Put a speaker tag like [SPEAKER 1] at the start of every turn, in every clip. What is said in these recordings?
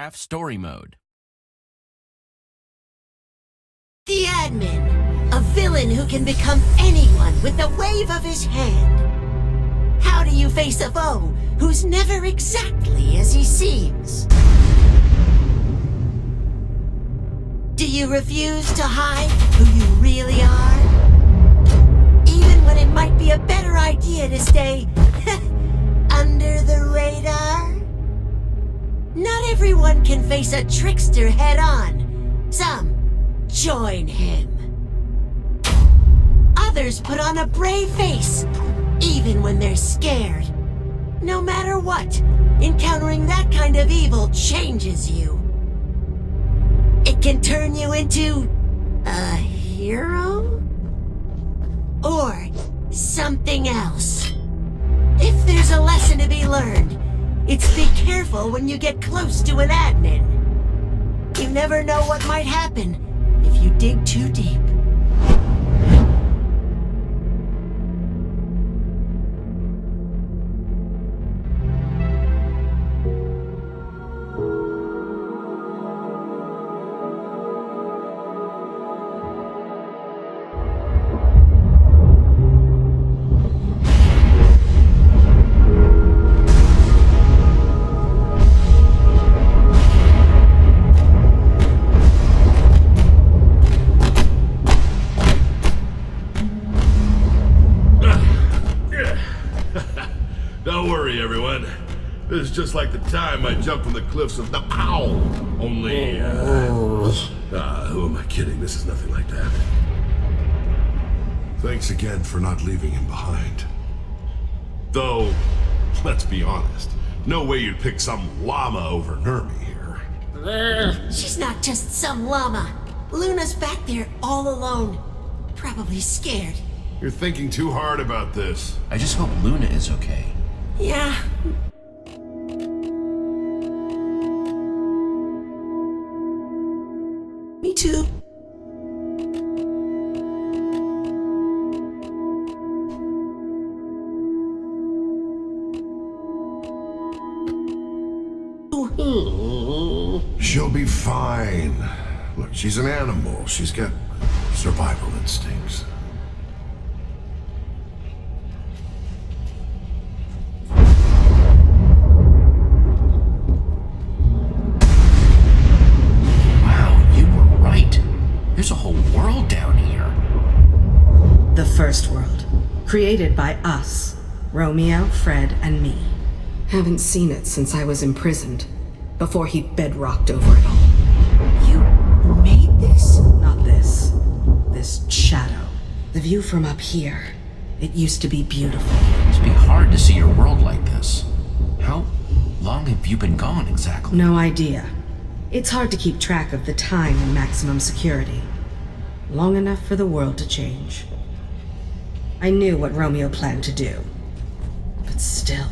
[SPEAKER 1] Minecraft Story Mode.
[SPEAKER 2] The Admin, a villain who can become anyone with the wave of his hand. How do you face a foe who's never exactly as he seems? Do you refuse to hide who you really are? Even when it might be a better idea to stay under the radar? Not everyone can face a trickster head-on. Some join him. Others put on a brave face, even when they're scared. No matter what, encountering that kind of evil changes you. It can turn you into a hero? Or something else. If there's a lesson to be learned, it's be careful when you get close to an admin. You never know what might happen if you dig too deep.
[SPEAKER 3] Don't worry, everyone. This is just like the time I jumped from the cliffs of the Owl. Only, who am I kidding? This is nothing like that.
[SPEAKER 4] Thanks again for not leaving him behind. Though, let's be honest, no way you'd pick some llama over Nermi here.
[SPEAKER 2] She's not just some llama. Luna's back there all alone. Probably scared.
[SPEAKER 4] You're thinking too hard about this.
[SPEAKER 1] I just hope Luna is okay.
[SPEAKER 2] Yeah. Me too.
[SPEAKER 4] She'll be fine. Look, she's an animal. She's got survival instincts.
[SPEAKER 1] There's a whole world down here.
[SPEAKER 5] The first world, created by us, Romeo, Fred, and me. Haven't seen it since I was imprisoned, before he bedrocked over it all.
[SPEAKER 2] You made this?
[SPEAKER 5] Not this. This shadow. The view from up here. It used to be beautiful.
[SPEAKER 1] It must be hard to see your world like this. How long have you been gone exactly?
[SPEAKER 5] No idea. It's hard to keep track of the time in maximum security. Long enough for the world to change. I knew what Romeo planned to do. But still,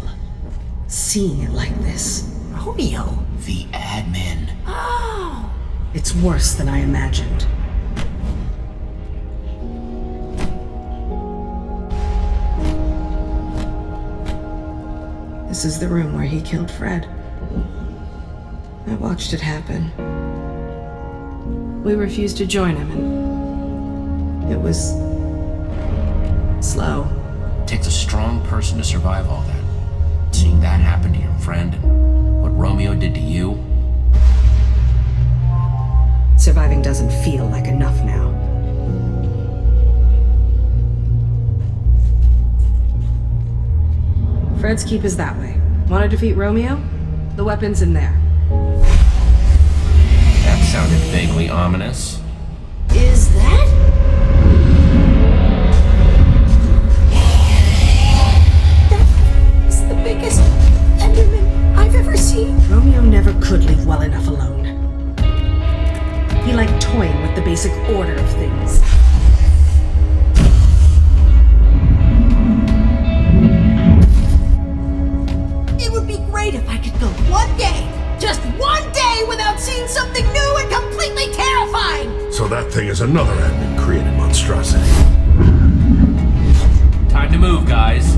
[SPEAKER 5] seeing it like this...
[SPEAKER 2] Romeo?
[SPEAKER 1] The admin.
[SPEAKER 2] Oh!
[SPEAKER 5] It's worse than I imagined. This is the room where he killed Fred. I watched it happen. We refused to join him, and it was slow.
[SPEAKER 1] It takes a strong person to survive all that. Seeing that happen to your friend, and what Romeo did to you.
[SPEAKER 5] Surviving doesn't feel like enough now. Fred's keep is that way. Want to defeat Romeo? The weapon's in there.
[SPEAKER 1] That sounded vaguely ominous.
[SPEAKER 2] Is that? That is the biggest Enderman I've ever seen.
[SPEAKER 5] Romeo never could leave well enough alone. He liked toying with the basic order of things.
[SPEAKER 2] It would be great if I could go one day, just one day, without seeing something new and completely terrifying!
[SPEAKER 4] So that thing is another admin-created monstrosity.
[SPEAKER 1] Time to move, guys.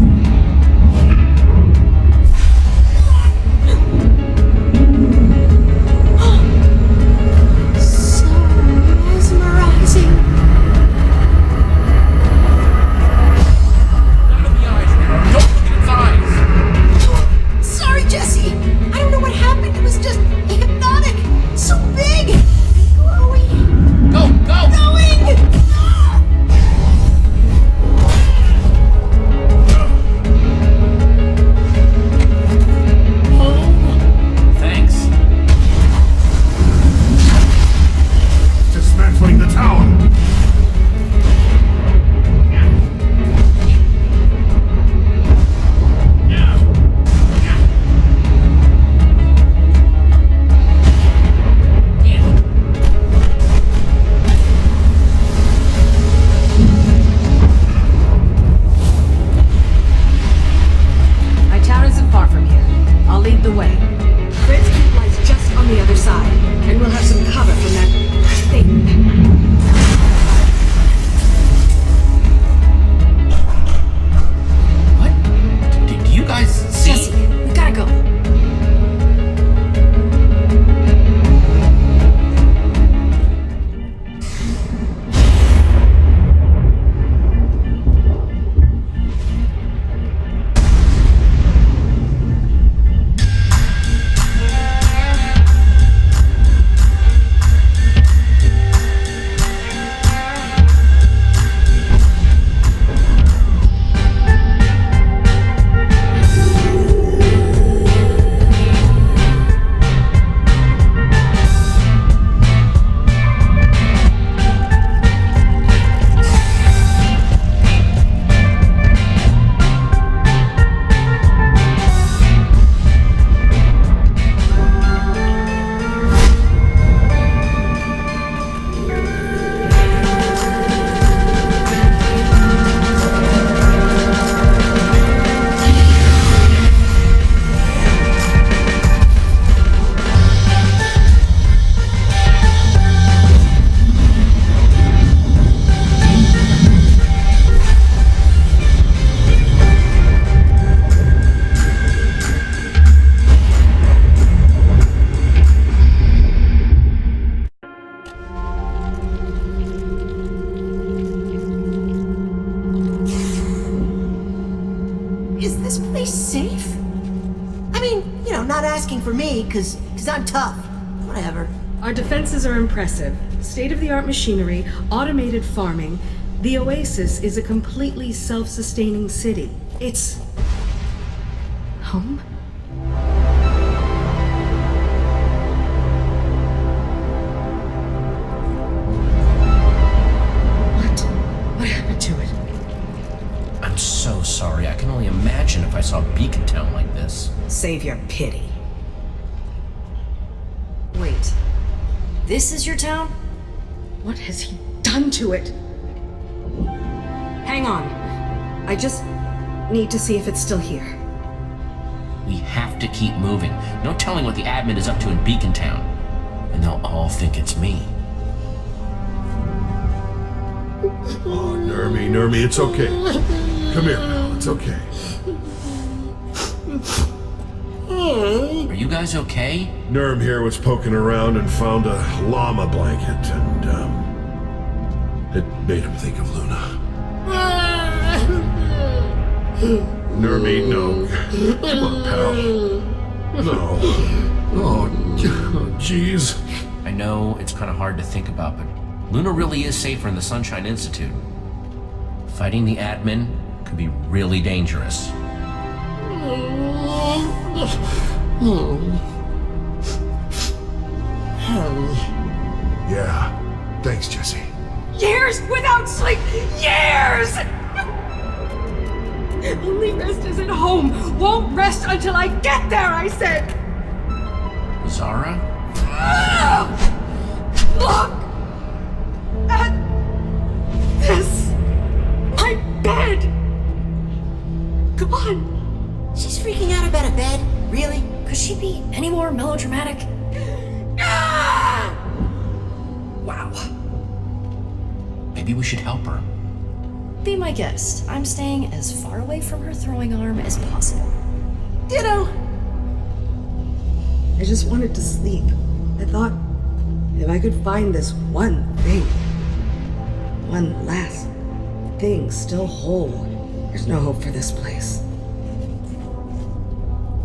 [SPEAKER 1] What? Do you guys see?
[SPEAKER 5] Jesse, we gotta go.
[SPEAKER 2] Is this place safe? I mean, not asking for me, because I'm tough. Whatever.
[SPEAKER 5] Our defenses are impressive. State-of-the-art machinery, automated farming. The Oasis is a completely self-sustaining city. It's... home? What happened to it?
[SPEAKER 1] I'm so sorry. I can only imagine if I saw Beacon Town like this.
[SPEAKER 5] Save your pity.
[SPEAKER 6] Wait. This is your town?
[SPEAKER 5] What has he done to it? Hang on. I just need to see if it's still here.
[SPEAKER 1] We have to keep moving. No telling what the admin is up to in Beacon Town. And they'll all think it's me.
[SPEAKER 3] Oh, Nermy, it's okay. Come here, pal, it's okay.
[SPEAKER 1] Are you guys okay?
[SPEAKER 3] Nerm here was poking around and found a llama blanket, and, it made him think of Luna. Nermy, no. Come on, pal. No. Oh, jeez.
[SPEAKER 1] I know it's kind of hard to think about, but Luna really is safer in the Sunshine Institute. Fighting the admin could be really dangerous.
[SPEAKER 3] Yeah. Thanks, Jesse.
[SPEAKER 5] Years without sleep! Years! Only rest is at home. Won't rest until I get there, I said!
[SPEAKER 1] Zara?
[SPEAKER 5] Look! At this! My bed! Come on!
[SPEAKER 2] She's freaking out about a bed? Really?
[SPEAKER 6] Could she be any more melodramatic? Wow.
[SPEAKER 1] Maybe we should help her.
[SPEAKER 6] Be my guest. I'm staying as far away from her throwing arm as possible.
[SPEAKER 2] Ditto.
[SPEAKER 5] I just wanted to sleep. I thought if I could find this one thing, one last thing still whole, there's no hope for this place.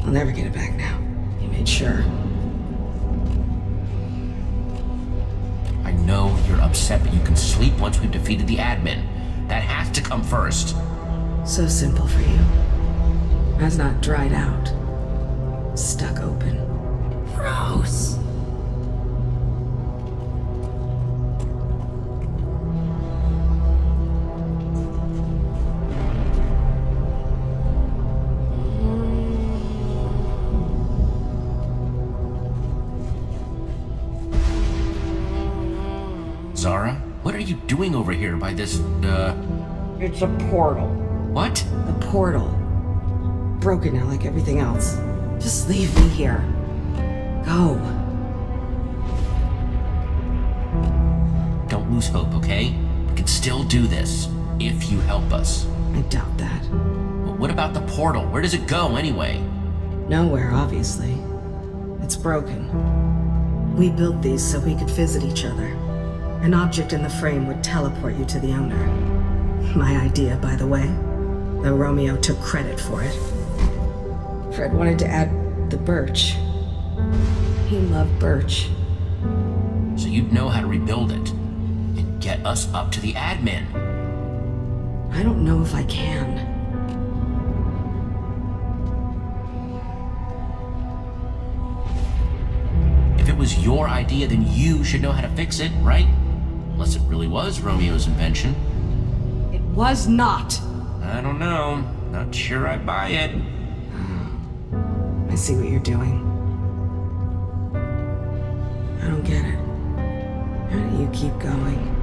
[SPEAKER 5] I'll never get it back now. He made sure.
[SPEAKER 1] I know you're upset, but you can sleep once we've defeated the admin. That has to come first.
[SPEAKER 5] So simple for you. Has not dried out. Stuck open.
[SPEAKER 2] Gross.
[SPEAKER 1] Zara, what are you doing over here by this,
[SPEAKER 5] It's a portal.
[SPEAKER 1] what?
[SPEAKER 5] A portal. Broken now like everything else. Just leave me here. Go.
[SPEAKER 1] lose hope, okay? We can still do this, if you help us.
[SPEAKER 5] I doubt that.
[SPEAKER 1] But what about the portal? Where does it go, anyway?
[SPEAKER 5] Nowhere, obviously. It's broken. We built these so we could visit each other. An object in the frame would teleport you to the owner. My idea, by the way, though Romeo took credit for it. Fred wanted to add the birch. He loved birch.
[SPEAKER 1] So you'd know how to rebuild it, and get us up to the admin.
[SPEAKER 5] I don't know if I can.
[SPEAKER 1] If it was your idea, then you should know how to fix it, right? Unless it really was Romeo's invention.
[SPEAKER 5] It was not.
[SPEAKER 1] I don't know. Not sure I buy it.
[SPEAKER 5] I see what you're doing. I don't get it. How do you keep going?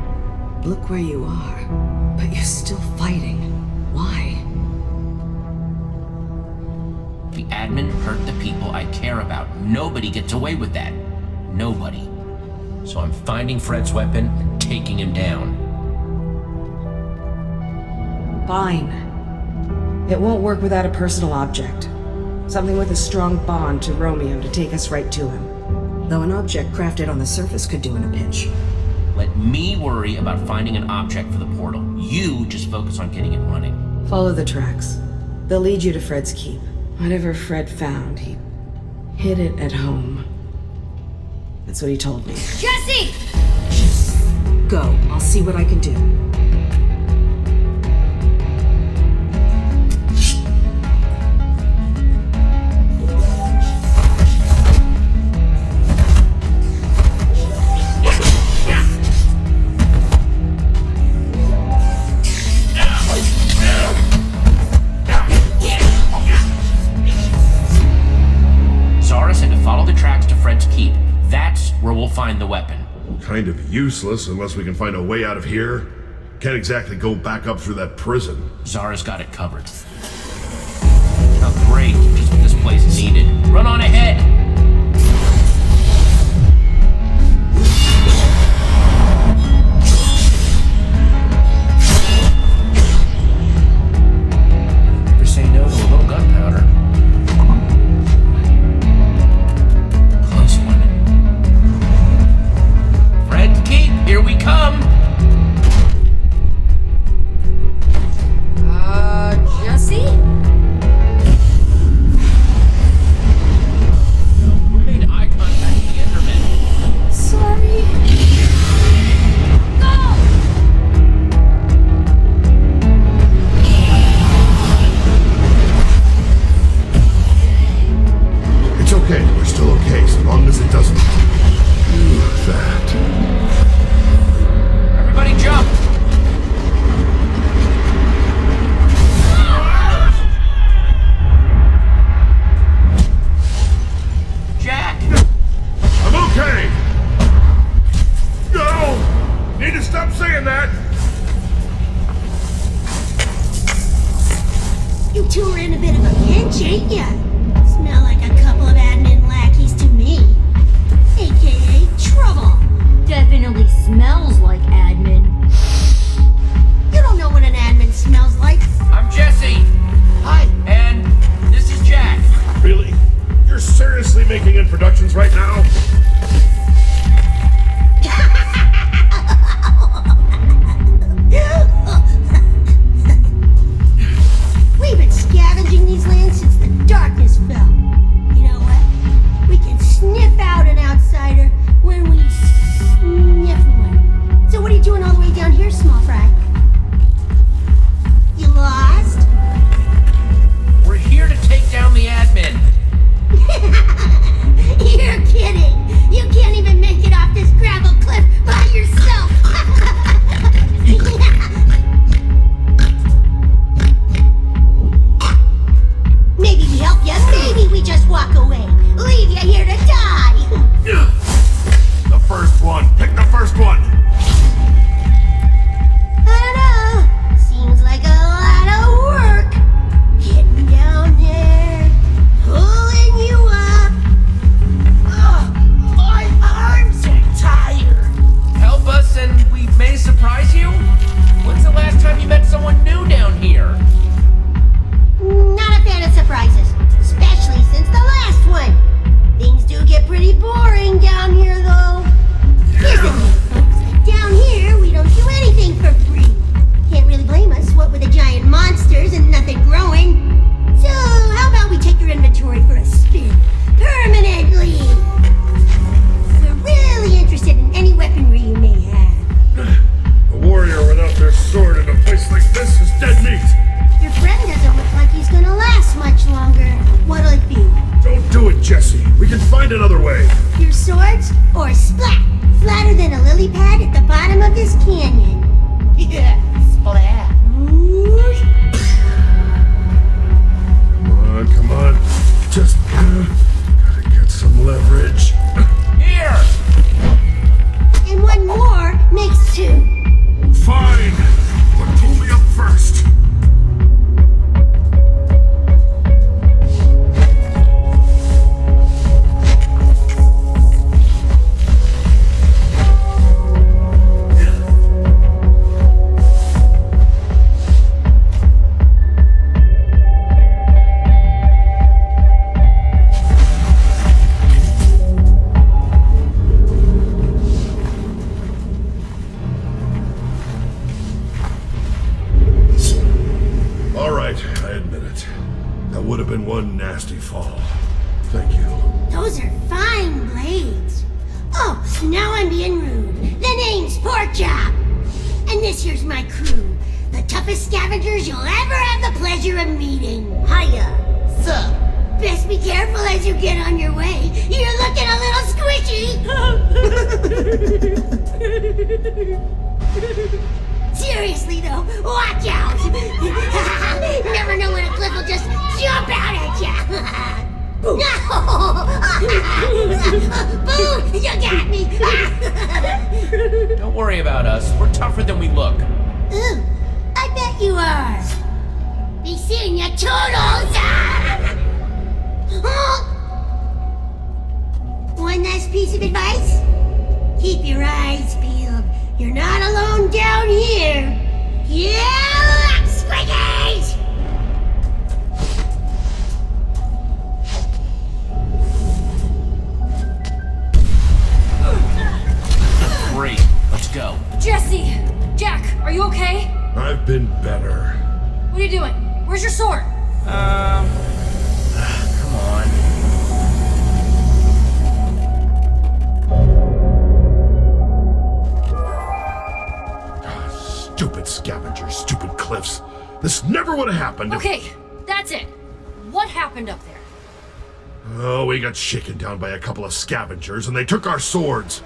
[SPEAKER 5] Look where you are, but you're still fighting. Why?
[SPEAKER 1] The admin hurt the people I care about. Nobody gets away with that. Nobody. So I'm finding Fred's weapon and taking him down.
[SPEAKER 5] Fine. It won't work without a personal object. Something with a strong bond to Romeo to take us right to him. Though an object crafted on the surface could do in a pinch.
[SPEAKER 1] Let me worry about finding an object for the portal. You just focus on getting it running.
[SPEAKER 5] Follow the tracks. They'll lead you to Fred's keep. Whatever Fred found, he hid it at home. That's what he told me.
[SPEAKER 6] Jesse!
[SPEAKER 5] Go. I'll see what I can do.
[SPEAKER 1] Find the weapon.
[SPEAKER 3] Kind of useless unless we can find a way out of here. Can't exactly go back up through that prison.
[SPEAKER 1] Zara's got it covered. Oh, great. Just what this place needed. Run on ahead! Never say no to a little gunpowder. Here we come!
[SPEAKER 6] Jesse?
[SPEAKER 1] We made eye contact with the Enderman.
[SPEAKER 6] Sorry. Go!
[SPEAKER 3] It's okay, we're still okay, so long as it doesn't do that.
[SPEAKER 1] Everybody jump! Jack!
[SPEAKER 3] I'm okay! No! Need to stop saying that!
[SPEAKER 2] You two are in a bit of a pinch, ain't ya? Smell like a couple of admin lackeys to me. AKA trouble.
[SPEAKER 6] Definitely smells like admin.
[SPEAKER 2] You don't know what an admin smells like.
[SPEAKER 1] I'm Jesse!
[SPEAKER 2] Hi.
[SPEAKER 1] And this is Jack.
[SPEAKER 3] Really? You're seriously making introductions right now?
[SPEAKER 2] We've been scavenging these lands since the darkness fell. You know what? We can sniff out an outsider when we sniff
[SPEAKER 7] more splat! Flatter than a lily pad at the bottom of this canyon.
[SPEAKER 2] Yeah, splat.
[SPEAKER 3] Come on. Just gotta get some leverage.
[SPEAKER 1] Here!
[SPEAKER 7] And one more makes two.
[SPEAKER 3] Fine, but pull me up first. All right, I admit it. That would have been one nasty fall. Thank you.
[SPEAKER 7] Those are fine blades. Oh, now I'm being rude. The name's Porkchop. And this here's my crew. The toughest scavengers you'll ever have the pleasure of meeting. Hiya.
[SPEAKER 2] Sup?
[SPEAKER 7] Best be careful as you get on your way. You're looking a little squishy. Seriously though, watch out. Never know when a cliff will just jump out at ya. No! Boo! You got me!
[SPEAKER 1] Don't worry about us. We're tougher than we look.
[SPEAKER 7] Ooh, I bet you are. Be seeing ya, toodles! One last piece of advice? Keep your eyes peeled. You're not alone down here. Yeah, squiggies!
[SPEAKER 1] Great. Let's go.
[SPEAKER 6] Jesse! Jack, are you okay?
[SPEAKER 3] I've been better.
[SPEAKER 6] What are you doing? Where's your sword?
[SPEAKER 1] Come on.
[SPEAKER 3] Stupid scavengers, stupid cliffs. This never would have happened if...
[SPEAKER 6] Okay, that's it. What happened up there?
[SPEAKER 3] Oh, we got shaken down by a couple of scavengers and they took our swords.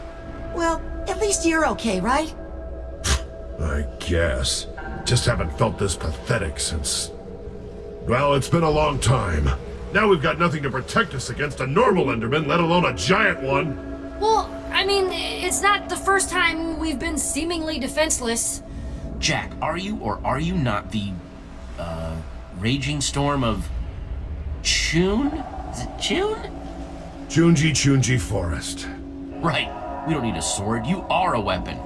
[SPEAKER 2] Well, at least you're okay, right?
[SPEAKER 3] I guess. Just haven't felt this pathetic since... Well, it's been a long time. Now we've got nothing to protect us against a normal Enderman, let alone a giant one.
[SPEAKER 6] Well, I mean, it's not the first time we've been seemingly defenseless.
[SPEAKER 1] Jack, are you or are you not the, raging storm of... Chun? Is it Chun?
[SPEAKER 3] Chunji Forest.
[SPEAKER 1] Right. We don't need a sword. You are a weapon.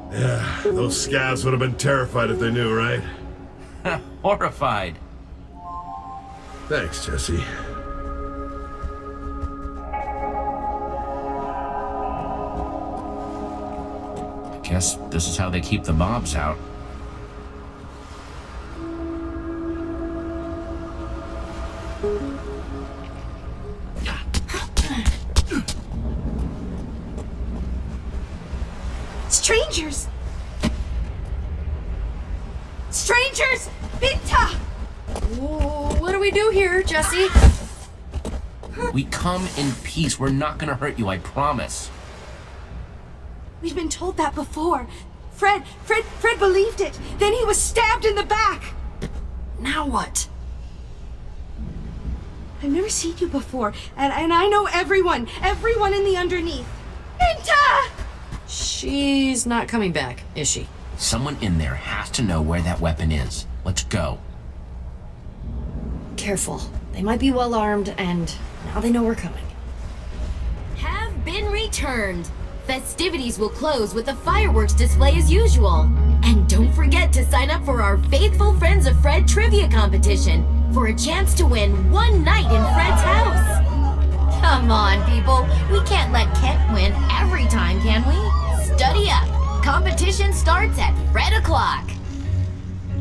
[SPEAKER 3] Yeah, those scavs would have been terrified if they knew, right?
[SPEAKER 1] Horrified.
[SPEAKER 3] Thanks, Jesse.
[SPEAKER 1] I guess this is how they keep the mobs out.
[SPEAKER 2] Strangers! Strangers! Binta!
[SPEAKER 6] What do we do here, Jesse?
[SPEAKER 1] We come in peace. We're not gonna hurt you, I promise.
[SPEAKER 8] We've been told that before. Fred believed it. Then he was stabbed in the back.
[SPEAKER 2] Now what?
[SPEAKER 8] I've never seen you before, and I know everyone in the underneath. Binta!
[SPEAKER 6] She's not coming back, is she?
[SPEAKER 1] Someone in there has to know where that weapon is. Let's go.
[SPEAKER 6] Careful. They might be well armed, and now they know we're coming.
[SPEAKER 9] Have been returned. Festivities will close with a fireworks display as usual. And don't forget to sign up for our Faithful Friends of Fred trivia competition for a chance to win one night in Fred's house. Come on, people. We can't let Kent win every time, can we? Study up. Competition starts at Fred o'clock.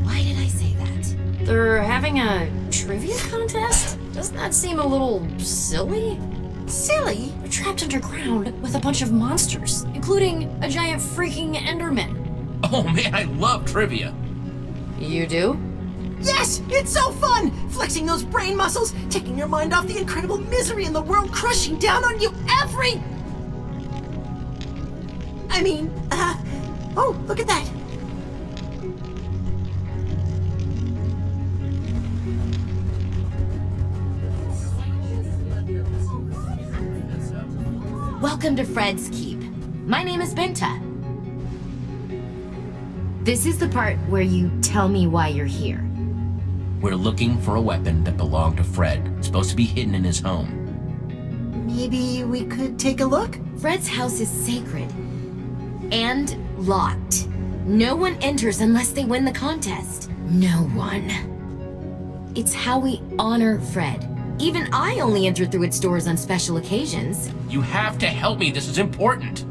[SPEAKER 9] Why did I say that?
[SPEAKER 6] They're having a trivia contest? Doesn't that seem a little silly?
[SPEAKER 2] Silly?
[SPEAKER 6] We're trapped underground with a bunch of monsters, including a giant freaking Enderman.
[SPEAKER 1] Oh man, I love trivia.
[SPEAKER 6] You do?
[SPEAKER 2] Yes! It's so fun! Flexing those brain muscles, taking your mind off the incredible misery in the world crushing down on you every... Oh, look at that.
[SPEAKER 9] Welcome to Fred's Keep. My name is Binta. This is the part where you tell me why you're here.
[SPEAKER 1] We're looking for a weapon that belonged to Fred. It's supposed to be hidden in his home.
[SPEAKER 2] Maybe we could take a look?
[SPEAKER 9] Fred's house is sacred. And locked. No one enters unless they win the contest. No one. It's how we honor Fred. Even I only enter through its doors on special occasions.
[SPEAKER 1] You have to help me. This is important.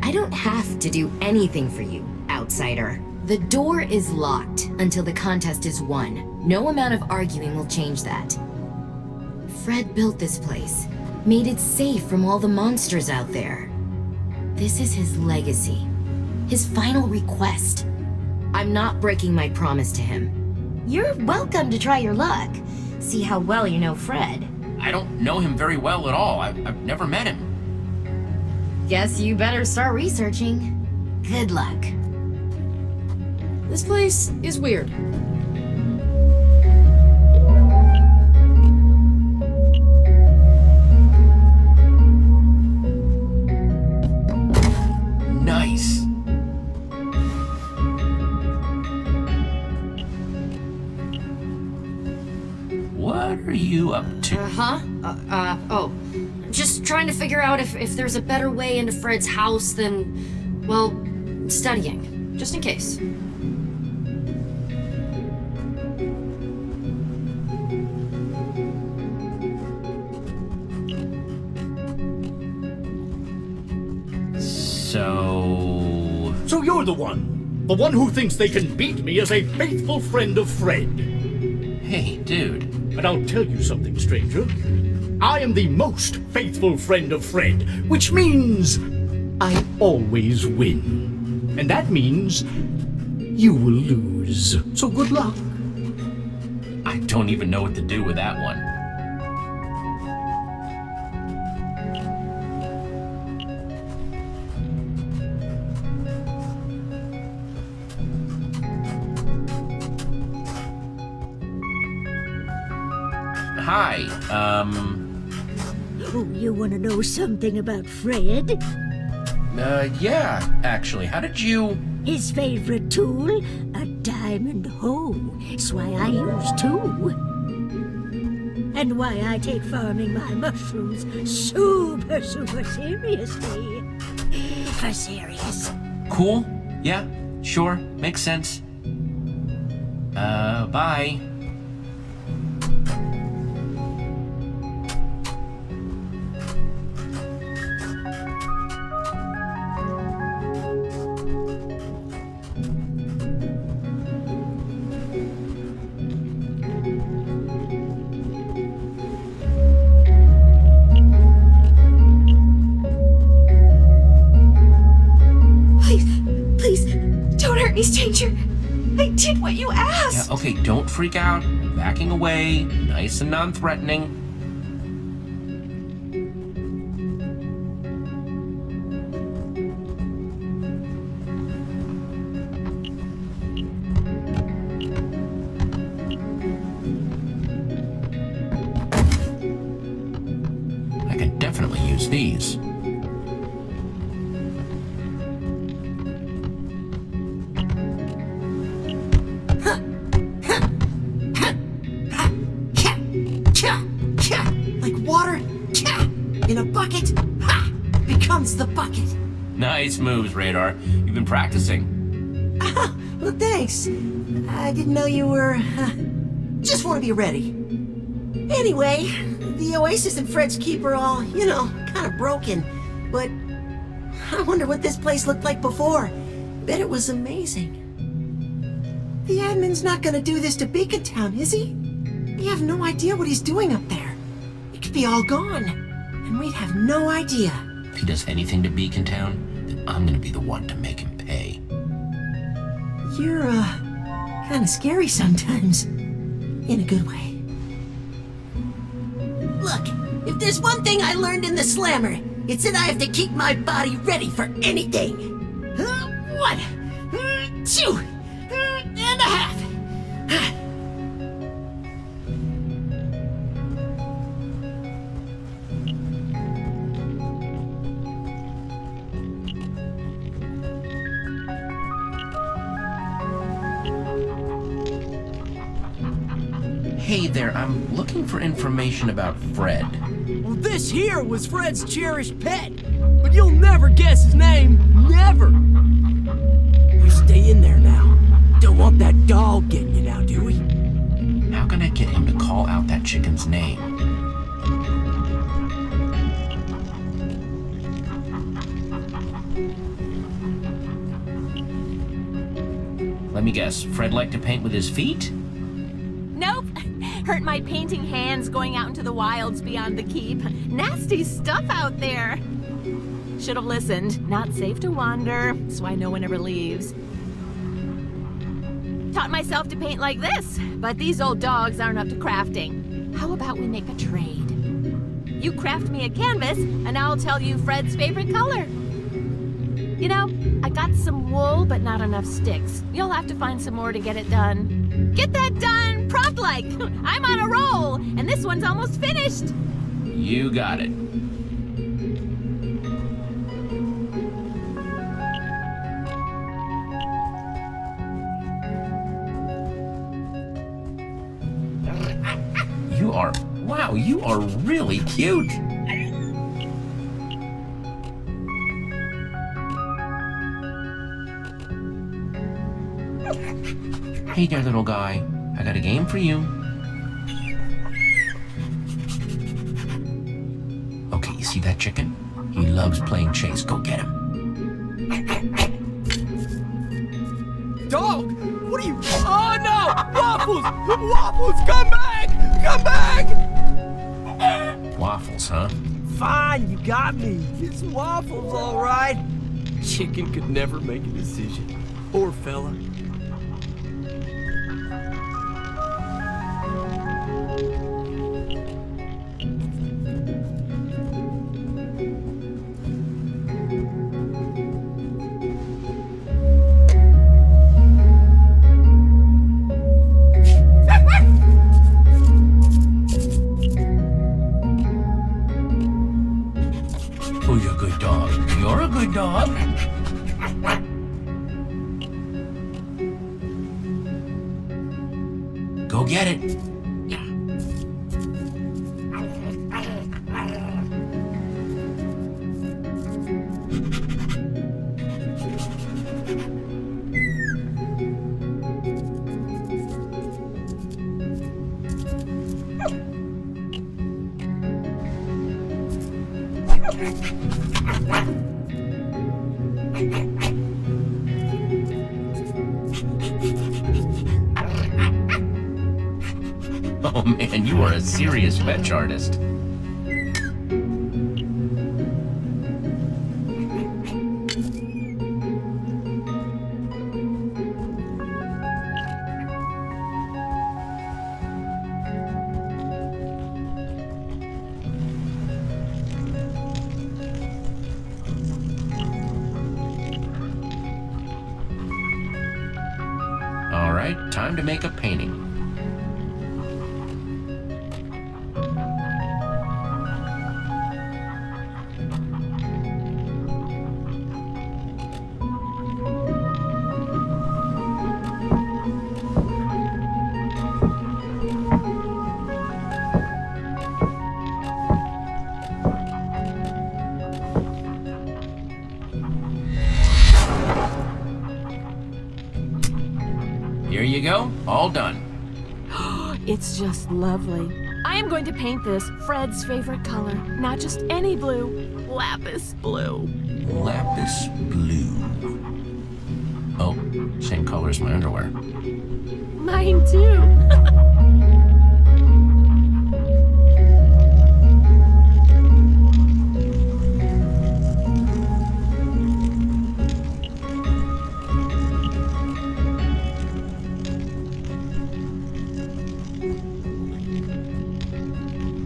[SPEAKER 9] I don't have to do anything for you, outsider. The door is locked until the contest is won. No amount of arguing will change that. Fred built this place, made it safe from all the monsters out there. This is his legacy, his final request. I'm not breaking my promise to him. You're welcome to try your luck. See how well you know Fred.
[SPEAKER 1] I don't know him very well at all. I've never met him.
[SPEAKER 9] Guess you better start researching. Good luck.
[SPEAKER 6] This place is weird.
[SPEAKER 1] Nice. What are you up to?
[SPEAKER 6] Just trying to figure out if there's a better way into Fred's house than, well, studying. Just in case.
[SPEAKER 10] So you're the one who thinks they can beat me as a faithful friend of Fred.
[SPEAKER 1] Hey, dude.
[SPEAKER 10] But I'll tell you something, stranger. I am the most faithful friend of Fred, which means I always win. And that means you will lose. So good luck.
[SPEAKER 1] I don't even know what to do with that one. Hi,
[SPEAKER 7] Oh, you want to know something about Fred?
[SPEAKER 1] Yeah, actually. How did you...
[SPEAKER 7] His favorite tool? A diamond hoe. It's why I use two. And why I take farming my mushrooms super seriously. For serious.
[SPEAKER 1] Cool? Yeah, sure. Makes sense. Bye.
[SPEAKER 8] Stranger, I did what you asked.
[SPEAKER 1] Yeah, okay, don't freak out. Backing away, nice and non-threatening. I could definitely use these.
[SPEAKER 2] In a bucket, ha! Becomes the bucket.
[SPEAKER 1] Nice moves, Radar. You've been practicing.
[SPEAKER 2] Well, thanks. I didn't know you were... just want to be ready. Anyway, the Oasis and Fred's Keep are all, kind of broken. But I wonder what this place looked like before. Bet it was amazing. The admin's not gonna do this to Beacon Town, is he? We have no idea what he's doing up there. It could be all gone. And we'd have no idea.
[SPEAKER 1] If he does anything to Beacon Town, then I'm gonna be the one to make him pay.
[SPEAKER 2] You're, kinda scary sometimes. In a good way. Look, if there's one thing I learned in the Slammer, It said I have to keep my body ready for anything. 1, 2, and a half.
[SPEAKER 1] Hey there, I'm looking for information about Fred.
[SPEAKER 11] Well, this here was Fred's cherished pet, but you'll never guess his name. Never. We stay in there now. Don't want that dog getting you now, do we?
[SPEAKER 1] How can I get him to call out that chicken's name? Let me guess, Fred liked to paint with his feet?
[SPEAKER 12] Nope. Hurt my painting hands going out into the wilds beyond the keep. Nasty stuff out there. Should have listened. Not safe to wander, so I know one never leaves. Taught myself to paint like this, but these old dogs aren't up to crafting. How about we make a trade? You craft me a canvas, and I'll tell you Fred's favorite color. You know, I got some wool, but not enough sticks. You'll have to find some more to get it done. Get that done, prompt-like. I'm on a roll, and this one's almost finished.
[SPEAKER 1] You got it. Wow, you are really cute. Hey there, little guy. I got a game for you. Okay, you see that chicken? He loves playing chase. Go get him.
[SPEAKER 11] Dog! What are you... Oh, no! Waffles! Waffles, come back! Come back!
[SPEAKER 1] Waffles, huh?
[SPEAKER 11] Fine, you got me. It's Waffles, all right. Chicken could never make a decision. Poor fella.
[SPEAKER 1] Oh, you're a good dog. You're a good dog. Go get it. Oh man, you are a serious fetch artist. All right, time to make a painting. Here you go, all done.
[SPEAKER 12] It's just lovely. I am going to paint this Fred's favorite color. Not just any blue, lapis blue.
[SPEAKER 1] Lapis blue. Oh, same color as my underwear.
[SPEAKER 12] Mine too.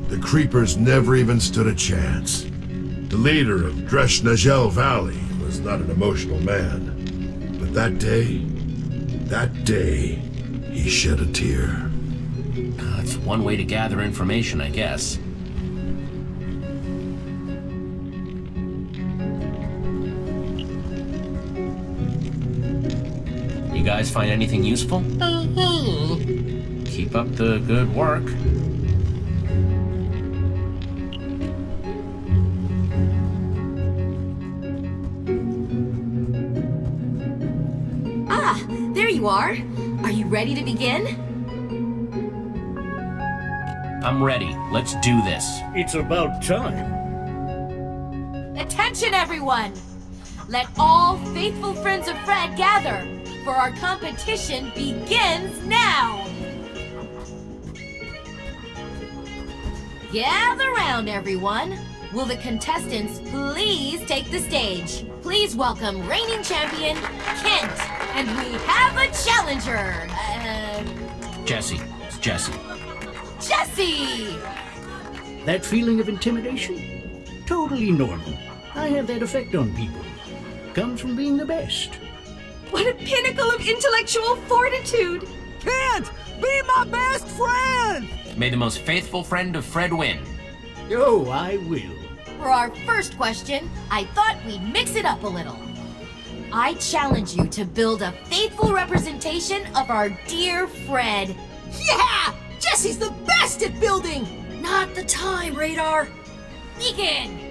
[SPEAKER 3] The creepers never even stood a chance. To leader of Dreshnagel Valley was not an emotional man. But that day, he shed a tear.
[SPEAKER 1] That's one way to gather information, I guess. You guys find anything useful? Keep up the good work.
[SPEAKER 9] Ah, there you are. Are you ready to begin?
[SPEAKER 1] I'm ready. Let's do this.
[SPEAKER 10] It's about time.
[SPEAKER 9] Attention, everyone! Let all faithful friends of Fred gather, for our competition begins now! Gather round, everyone. Will the contestants please take the stage? Please welcome reigning champion, Kent. And we have a challenger.
[SPEAKER 1] Jesse. It's Jesse.
[SPEAKER 9] Jesse!
[SPEAKER 10] That feeling of intimidation? Totally normal. I have that effect on people. Comes from being the best.
[SPEAKER 8] What a pinnacle of intellectual fortitude!
[SPEAKER 11] Kent, be my best friend!
[SPEAKER 1] May the most faithful friend of Fred win.
[SPEAKER 10] Oh, I will.
[SPEAKER 9] For our first question, I thought we'd mix it up a little. I challenge you to build a faithful representation of our dear Fred.
[SPEAKER 2] Yeah! Jesse's the best at building!
[SPEAKER 6] Not the time, Radar.
[SPEAKER 9] Begin!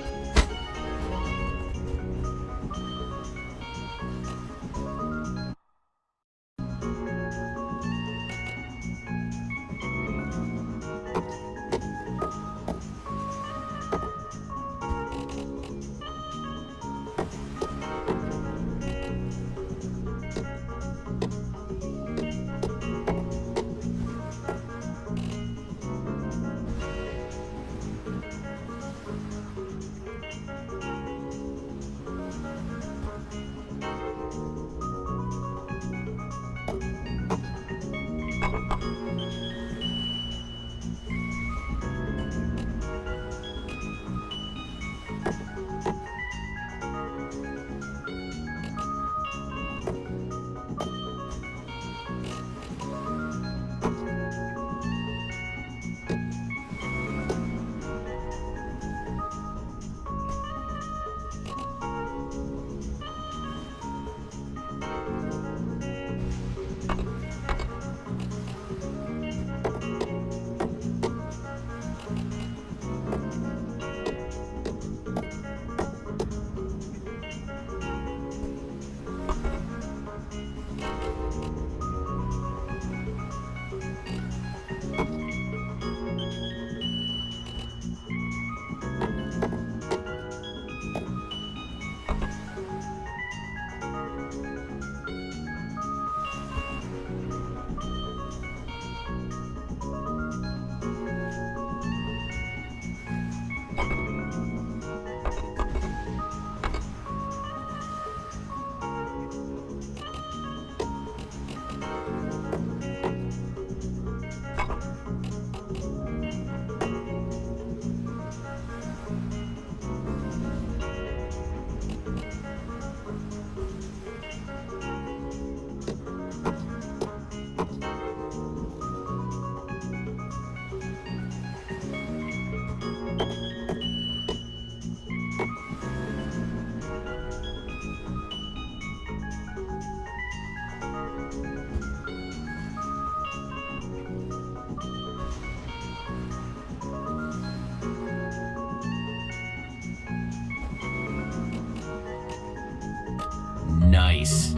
[SPEAKER 1] Nice.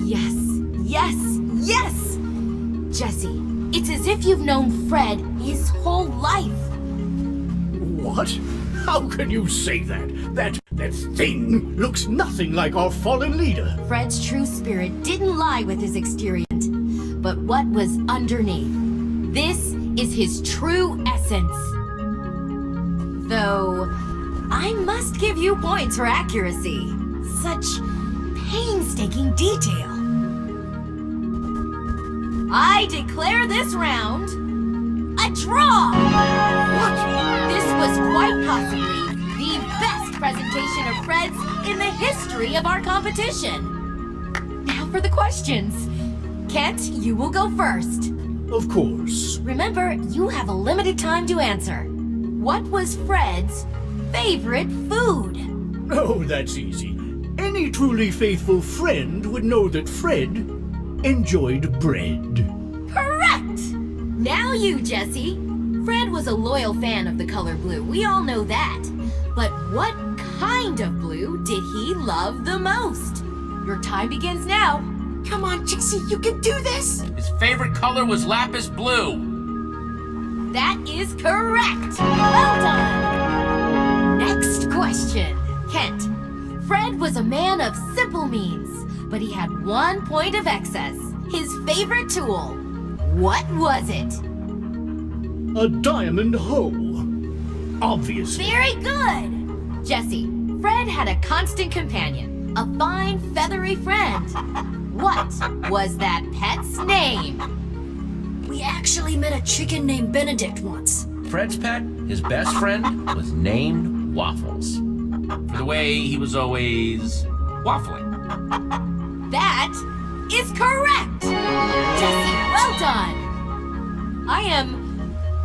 [SPEAKER 9] Yes, yes, yes! Jesse, it's as if you've known Fred his whole life.
[SPEAKER 10] What? How can you say that? That thing looks nothing like our fallen leader.
[SPEAKER 9] Fred's true spirit didn't lie with his exterior, but what was underneath. This is his true essence. Though, I must give you points for accuracy. Such painstaking detail. I declare this round a draw! What? This was quite possibly presentation of Fred's in the history of our competition. Now for the questions. Kent, you will go first.
[SPEAKER 10] Of course.
[SPEAKER 9] Remember, you have a limited time to answer. What was Fred's favorite food?
[SPEAKER 10] Oh, that's easy. Any truly faithful friend would know that Fred enjoyed bread.
[SPEAKER 9] Correct! Now you, Jesse. Fred was a loyal fan of the color blue. We all know that. But what kind of blue did he love the most? Your time begins now.
[SPEAKER 2] Come on, Jesse, you can do this!
[SPEAKER 1] His favorite color was lapis blue.
[SPEAKER 9] That is correct. Well done. Next question. Kent. Fred was a man of simple means, but he had 1 point of excess. His favorite tool. What was it?
[SPEAKER 10] A diamond hoe. Obviously.
[SPEAKER 9] Very good. Jesse. Fred had a constant companion, a fine, feathery friend. What was that pet's name?
[SPEAKER 6] We actually met a chicken named Benedict once.
[SPEAKER 1] Fred's pet, his best friend, was named Waffles. For the way he was always waffling.
[SPEAKER 9] That is correct! Jesse, well done! I am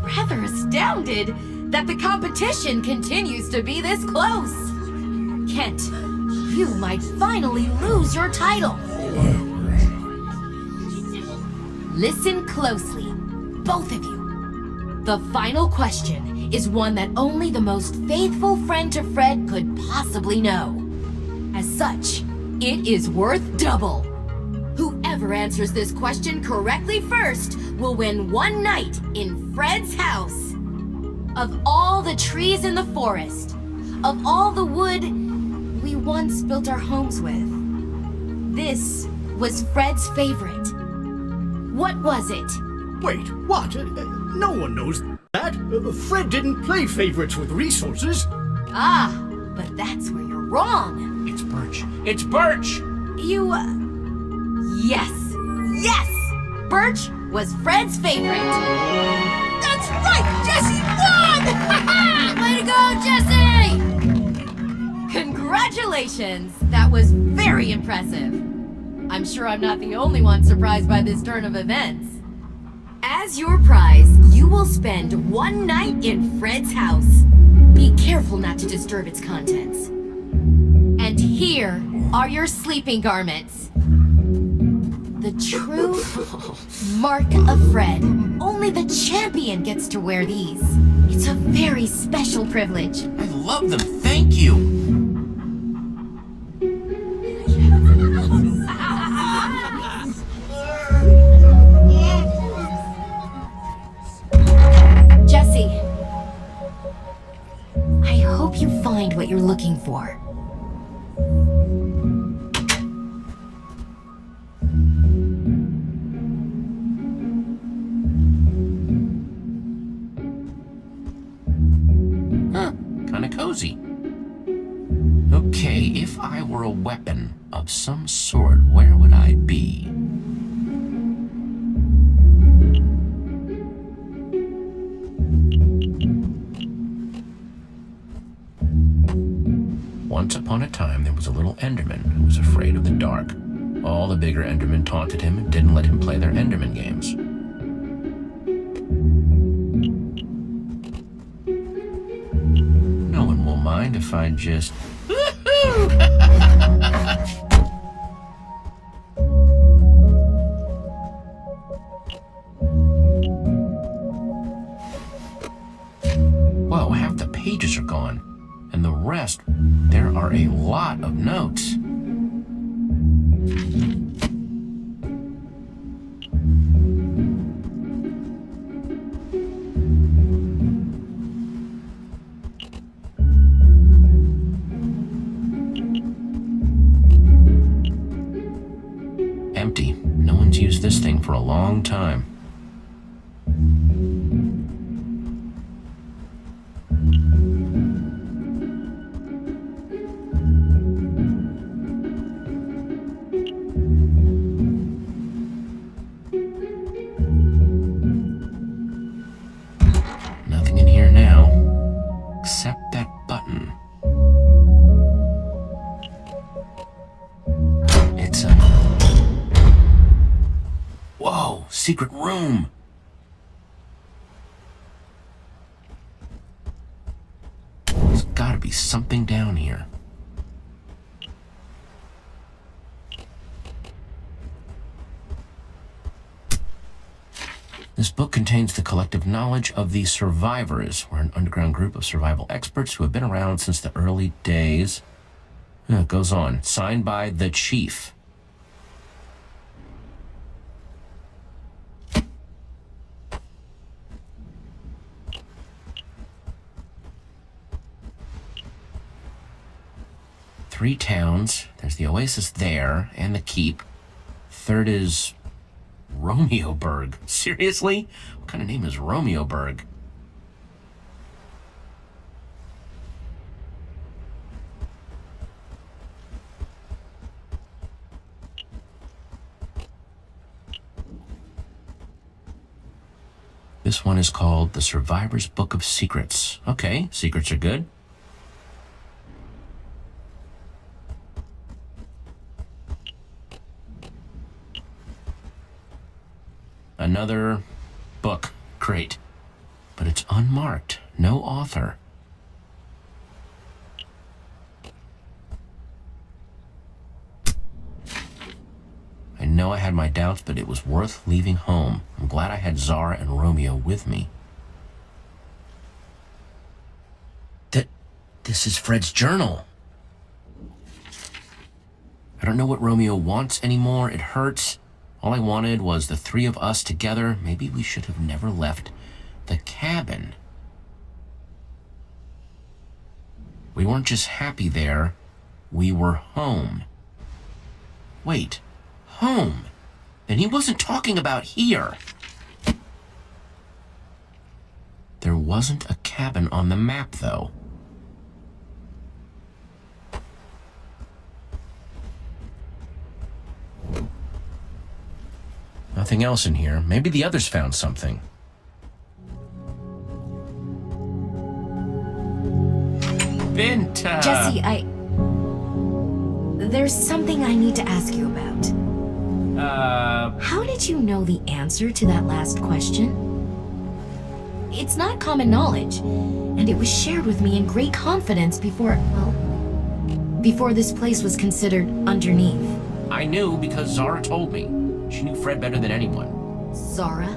[SPEAKER 9] rather astounded that the competition continues to be this close. Kent, you might finally lose your title. Listen closely, both of you. The final question is one that only the most faithful friend to Fred could possibly know. As such, it is worth double. Whoever answers this question correctly first will win one night in Fred's house. Of all the trees in the forest, of all the wood we once built our homes with, this was Fred's favorite. What was it?
[SPEAKER 10] Wait, what? No one knows that. Fred didn't play favorites with resources.
[SPEAKER 9] Ah, but that's where you're wrong.
[SPEAKER 1] It's birch. It's birch!
[SPEAKER 9] You, yes, yes! Birch was Fred's favorite.
[SPEAKER 2] That's right! Jesse won!
[SPEAKER 9] Way to go, Jesse! Congratulations! That was very impressive. I'm sure I'm not the only one surprised by this turn of events. As your prize, you will spend one night in Fred's house. Be careful not to disturb its contents. And here are your sleeping garments. The true mark of Fred. Only the champion gets to wear these. It's a very special privilege.
[SPEAKER 1] I love them, thank you.
[SPEAKER 9] Jesse, I hope you find what you're looking for.
[SPEAKER 1] Huh, kinda cozy. Okay, if I were a weapon of some sort, where would I be? Once upon a time, there was a little Enderman who was afraid of the dark. All the bigger Endermen taunted him and didn't let him play their Enderman games. No one will mind if I just... Whoa, half the pages are gone. And the rest, there are a lot of notes. Empty. No one's used this thing for a long time. Nothing in here now, except that button. secret room. There's gotta be something down here. This book contains the collective knowledge of the survivors. We're an underground group of survival experts who have been around since the early days. It goes on. Signed by the Chief. Three towns. There's the Oasis there, and the Keep. Third is Romeoburg. Seriously? What kind of name is Romeoburg? This one is called The Survivor's Book of Secrets. Okay, secrets are good. Another book. Great. But it's unmarked. No author. I know I had my doubts, but it was worth leaving home. I'm glad I had Zara and Romeo with me. This is Fred's journal. I don't know what Romeo wants anymore. It hurts. All I wanted was the three of us together. Maybe we should have never left the cabin. We weren't just happy there. We were home. Wait, home? Then he wasn't talking about here. There wasn't a cabin on the map, though. Nothing else in here. Maybe the others found something. Vinta!
[SPEAKER 9] Jesse, there's something I need to ask you about. How did you know the answer to that last question? It's not common knowledge, and it was shared with me in great confidence before this place was considered underneath.
[SPEAKER 1] I knew because Zara told me. She knew Fred better than anyone.
[SPEAKER 9] Zara?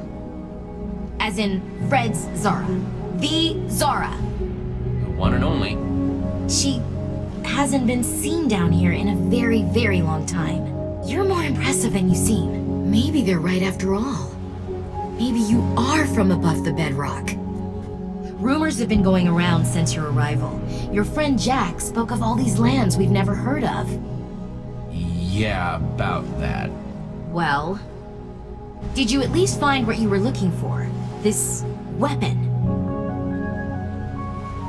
[SPEAKER 9] As in Fred's Zara. The Zara.
[SPEAKER 1] The one and only.
[SPEAKER 9] She hasn't been seen down here in a very, very long time. You're more impressive than you seem. Maybe they're right after all. Maybe you are from above the bedrock. Rumors have been going around since your arrival. Your friend Jack spoke of all these lands we've never heard of.
[SPEAKER 1] Yeah, about that.
[SPEAKER 9] Well, did you at least find what you were looking for? This weapon?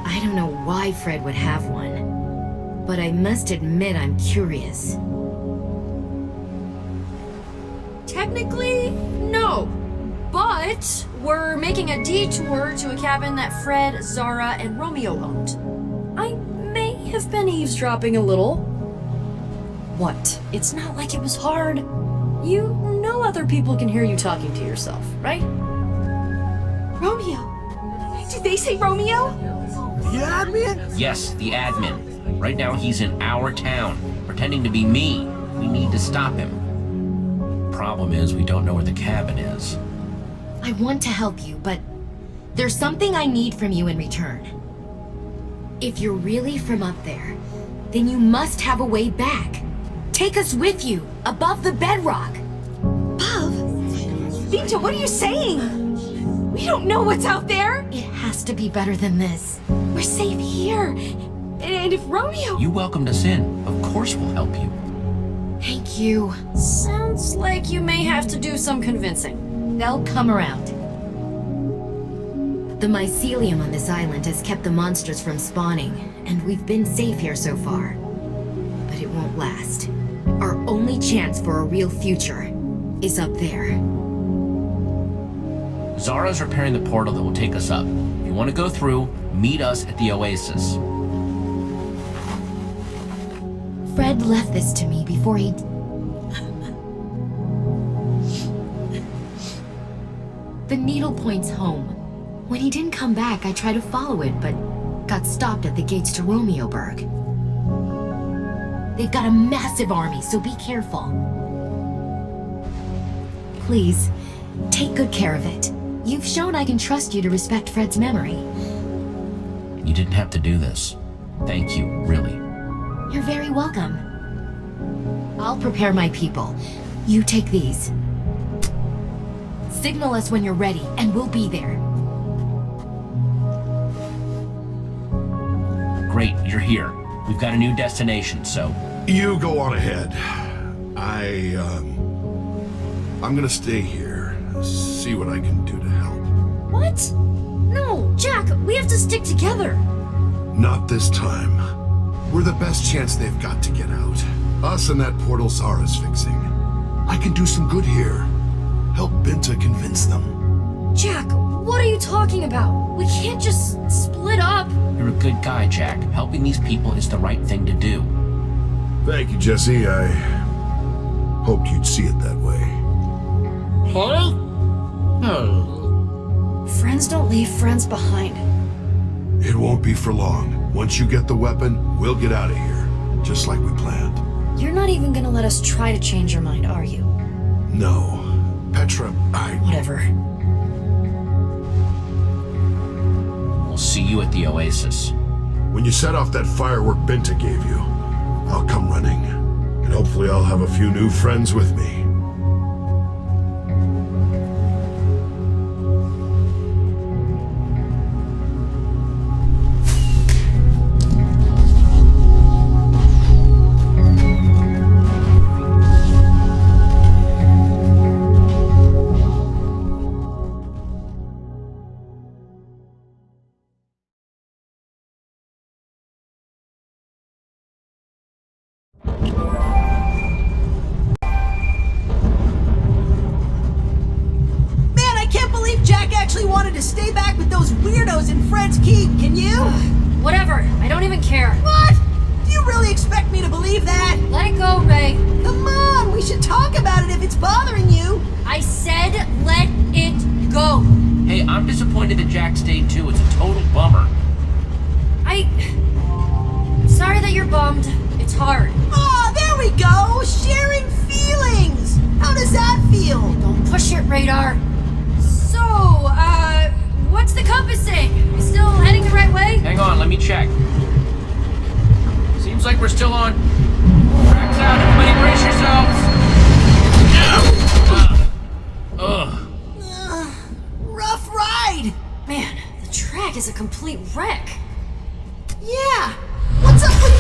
[SPEAKER 9] I don't know why Fred would have one, but I must admit I'm curious.
[SPEAKER 6] Technically, no. But we're making a detour to a cabin that Fred, Zara, and Romeo owned. I may have been eavesdropping a little. What? It's not like it was hard. You know other people can hear you talking to yourself, right?
[SPEAKER 8] Romeo! Did they say Romeo?
[SPEAKER 11] The admin?
[SPEAKER 1] Yes, the admin. Right now he's in our town, pretending to be me. We need to stop him. Problem is, we don't know where the cabin is.
[SPEAKER 9] I want to help you, but there's something I need from you in return. If you're really from up there, then you must have a way back. Take us with you, above the bedrock.
[SPEAKER 8] Above? Vinta, what are you saying? We don't know what's out there.
[SPEAKER 9] It has to be better than this.
[SPEAKER 8] We're safe here. And if Romeo...
[SPEAKER 1] You welcomed us in. Of course we'll help you.
[SPEAKER 9] Thank you.
[SPEAKER 6] Sounds like you may have to do some convincing.
[SPEAKER 9] They'll come around. The mycelium on this island has kept the monsters from spawning, and we've been safe here so far. But it won't last. Our only chance for a real future is up there.
[SPEAKER 1] Zara's repairing the portal that will take us up. If you want to go through, meet us at the Oasis.
[SPEAKER 9] Fred left this to me before he... The needle point's home. When he didn't come back, I tried to follow it, but got stopped at the gates to Romeoburg. They've got a massive army, so be careful. Please, take good care of it. You've shown I can trust you to respect Fred's memory.
[SPEAKER 1] You didn't have to do this. Thank you, really.
[SPEAKER 9] You're very welcome. I'll prepare my people. You take these. Signal us when you're ready, and we'll be there.
[SPEAKER 1] Great, you're here. We've got a new destination, so...
[SPEAKER 4] You go on ahead. I'm gonna stay here, see what I can do to help.
[SPEAKER 6] What? No, Jack, we have to stick together.
[SPEAKER 4] Not this time. We're the best chance they've got to get out. Us and that portal Zara's fixing. I can do some good here. Help Binta convince them.
[SPEAKER 6] Jack, what are you talking about? We can't just split up.
[SPEAKER 1] You're a good guy, Jack. Helping these people is the right thing to do.
[SPEAKER 3] Thank you, Jesse. I hoped you'd see it that way.
[SPEAKER 6] Friends don't leave friends behind.
[SPEAKER 4] It won't be for long. Once you get the weapon, we'll get out of here. Just like we planned.
[SPEAKER 6] You're not even gonna let us try to change your mind, are you?
[SPEAKER 4] No. Petra,
[SPEAKER 6] Whatever.
[SPEAKER 1] We'll see you at the Oasis.
[SPEAKER 3] When you set off that firework Binta gave you, I'll come running. And hopefully I'll have a few new friends with me.
[SPEAKER 11] Wanted to stay back with those weirdos in Fred's Keep, can you?
[SPEAKER 6] Whatever, I don't even care.
[SPEAKER 11] What? Do you really expect me to believe that?
[SPEAKER 6] Let it go, Ray.
[SPEAKER 11] Come on, we should talk about it if it's bothering you.
[SPEAKER 6] I said let it go.
[SPEAKER 1] Hey, I'm disappointed that Jack stayed too. It's a total bummer.
[SPEAKER 6] Sorry that you're bummed. It's hard.
[SPEAKER 11] Oh, there we go! Sharing feelings! How does that feel?
[SPEAKER 6] Don't push it, Radar. So, what's the compass saying? You still heading the right way?
[SPEAKER 1] Hang on, let me check. Seems like we're still on. Tracks out, everybody brace yourselves.
[SPEAKER 11] Rough ride!
[SPEAKER 6] Man, the track is a complete wreck.
[SPEAKER 11] Yeah! What's up with...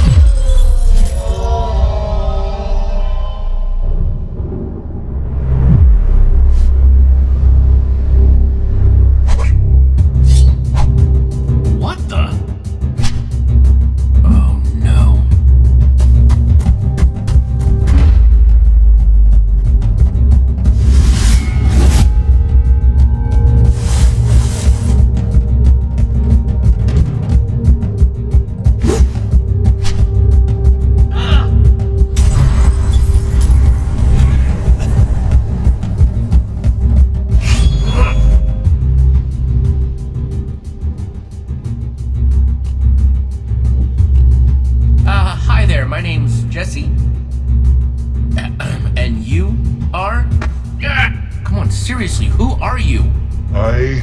[SPEAKER 1] Seriously, who are you?
[SPEAKER 13] I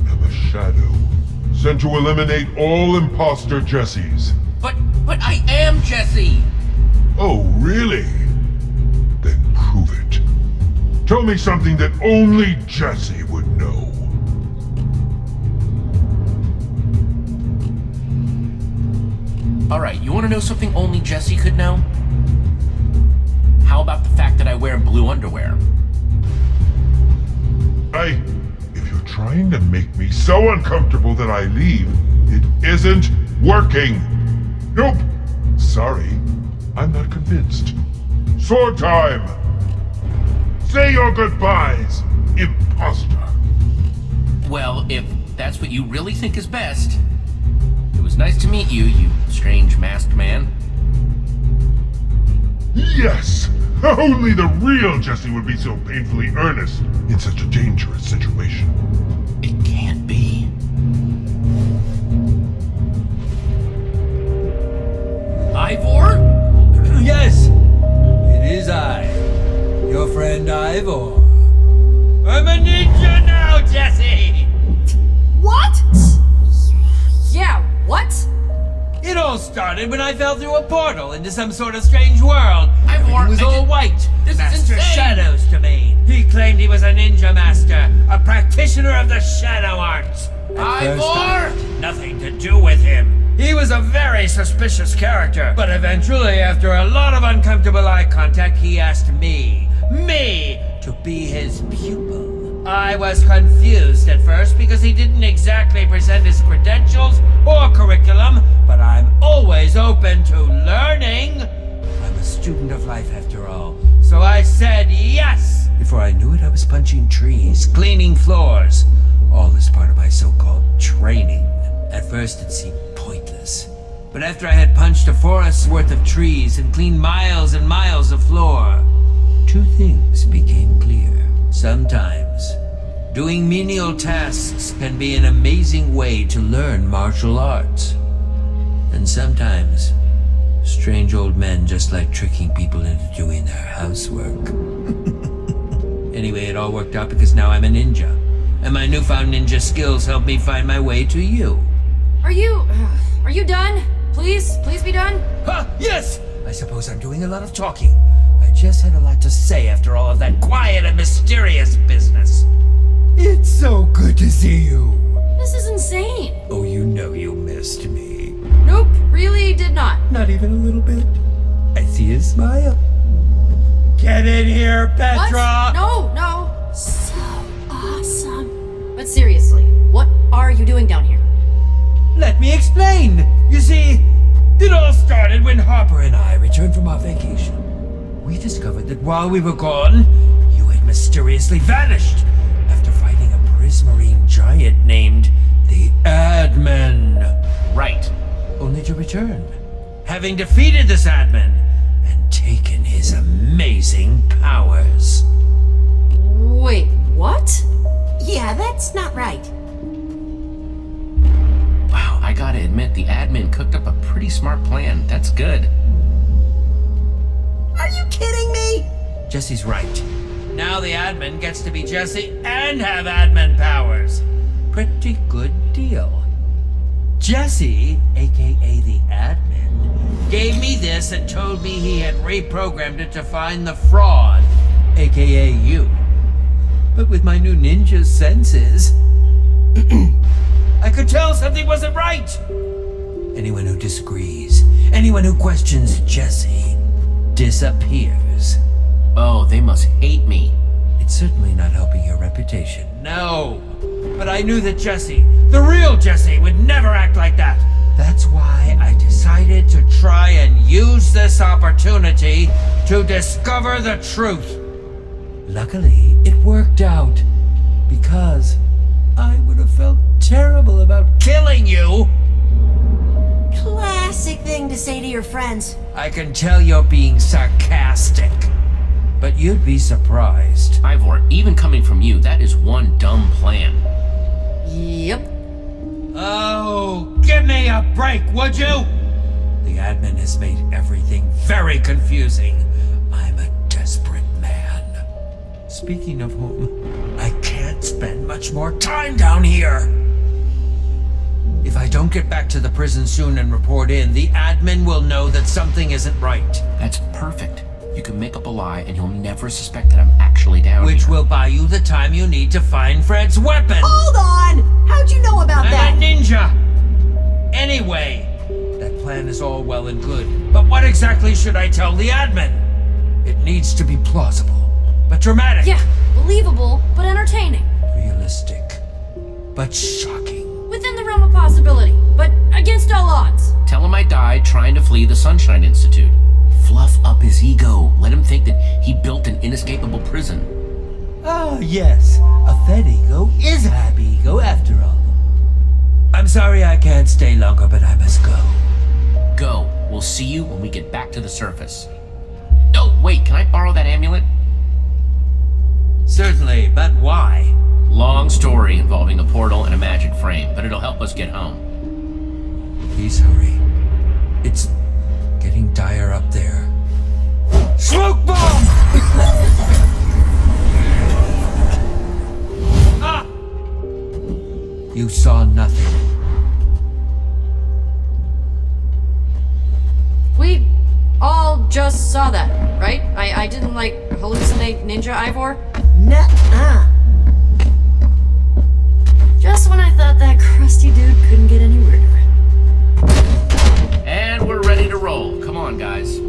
[SPEAKER 13] am a shadow, sent to eliminate all imposter Jessies.
[SPEAKER 1] But I am Jesse!
[SPEAKER 13] Oh, really? Then prove it. Tell me something that only Jesse would know.
[SPEAKER 1] Alright, you want to know something only Jesse could know? How about the fact that I wear blue underwear?
[SPEAKER 13] If you're trying to make me so uncomfortable that I leave, it isn't working. Nope. Sorry, I'm not convinced. Sword time! Say your goodbyes, imposter.
[SPEAKER 1] Well, if that's what you really think is best, it was nice to meet you, you strange masked man.
[SPEAKER 13] Yes, Only the real Jesse would be so painfully earnest in such a dangerous situation.
[SPEAKER 1] It can't be.
[SPEAKER 11] Ivor? Yes, it is I, your friend Ivor. I'm a ninja now, Jesse!
[SPEAKER 6] What? Yeah, what?
[SPEAKER 11] It all started when I fell through a portal into some sort of strange world. Everything was all white.
[SPEAKER 6] This is
[SPEAKER 11] Master
[SPEAKER 6] insane.
[SPEAKER 11] Shadow's domain. He claimed he was a ninja master, a practitioner of the shadow arts. At first, I had nothing to do with him. He was a very suspicious character, but eventually, after a lot of uncomfortable eye contact, he asked me, to be his pupil. I was confused at first because he didn't exactly present his credentials or curriculum, but I'm always open to learning. I'm a student of life after all, so I said yes. Before I knew it, I was punching trees, cleaning floors, all as part of my so-called training. At first it seemed pointless, but after I had punched a forest's worth of trees and cleaned miles and miles of floor, two things became clear. Sometimes, doing menial tasks can be an amazing way to learn martial arts. And sometimes, strange old men just like tricking people into doing their housework. Anyway, it all worked out because now I'm a ninja, and my newfound ninja skills help me find my way to you.
[SPEAKER 6] Are you done? Please be done?
[SPEAKER 11] Yes! I suppose I'm doing a lot of talking. I just had a lot to say after all of that quiet and mysterious business. It's so good to see you.
[SPEAKER 6] This is insane.
[SPEAKER 11] Oh, you know you missed me.
[SPEAKER 6] Nope, really did not.
[SPEAKER 11] Not even a little bit. I see a smile. Get in here, Petra!
[SPEAKER 6] What? No. So awesome. But seriously, what are you doing down here?
[SPEAKER 11] Let me explain. You see, it all started when Harper and I returned from our vacation. We discovered that while we were gone, you had mysteriously vanished after fighting a prismarine giant named the Admin.
[SPEAKER 1] Right.
[SPEAKER 11] Only to return, having defeated this Admin and taken his amazing powers.
[SPEAKER 6] Wait, what?
[SPEAKER 2] Yeah, that's not right.
[SPEAKER 1] Wow, I gotta admit, the admin cooked up a pretty smart plan. That's good.
[SPEAKER 2] Are you kidding me?
[SPEAKER 11] Jesse's right. Now the Admin gets to be Jesse and have Admin powers. Pretty good deal. Jesse, aka the Admin, gave me this and told me he had reprogrammed it to find the fraud, aka you. But with my new ninja senses, I could tell something wasn't right. Anyone who disagrees, anyone who questions Jesse, disappears.
[SPEAKER 1] Oh, they must hate me.
[SPEAKER 11] It's certainly not helping your reputation. No. But I knew that Jesse, the real Jesse, would never act like that. That's why I decided to try and use this opportunity to discover the truth. Luckily, it worked out. Because I would have felt terrible about killing you.
[SPEAKER 2] Classic thing to say to your friends.
[SPEAKER 11] I can tell you're being sarcastic. But you'd be surprised.
[SPEAKER 1] Ivor, even coming from you, that is one dumb plan.
[SPEAKER 6] Yep.
[SPEAKER 11] Oh, give me a break, would you? The Admin has made everything very confusing. I'm a desperate man. Speaking of whom, I can't spend much more time down here. If I don't get back to the prison soon and report in, the Admin will know that something isn't right.
[SPEAKER 1] That's perfect. You can make up a lie and you'll never suspect that I'm actually down
[SPEAKER 11] Which
[SPEAKER 1] here.
[SPEAKER 11] will buy you the time you need to find Fred's weapon.
[SPEAKER 2] Hold on! How'd you know about that?
[SPEAKER 11] I'm a ninja! Anyway, that plan is all well and good, but what exactly should I tell the Admin? It needs to be plausible, but dramatic.
[SPEAKER 6] Yeah, believable, but entertaining.
[SPEAKER 11] Realistic, but shocking.
[SPEAKER 6] Within the realm of possibility, but against all odds.
[SPEAKER 1] Tell him I died trying to flee the Sunshine Institute. Fluff up his ego. Let him think that he built an inescapable prison.
[SPEAKER 11] Ah, yes. A fed ego is a happy ego after all. I'm sorry I can't stay longer, but I must go.
[SPEAKER 1] Go. We'll see you when we get back to the surface. No, wait, can I borrow that amulet?
[SPEAKER 11] Certainly, but why?
[SPEAKER 1] Long story involving a portal and a magic frame, but it'll help us get home.
[SPEAKER 11] Please hurry. It's getting dire up there. Smoke bomb! Ah! You saw nothing.
[SPEAKER 6] We all just saw that, right? I didn't, like, hallucinate Ninja Ivor?
[SPEAKER 2] Nuh-uh.
[SPEAKER 6] Just when I thought that crusty dude couldn't get any weirder.
[SPEAKER 1] And we're ready to roll. Come on, guys.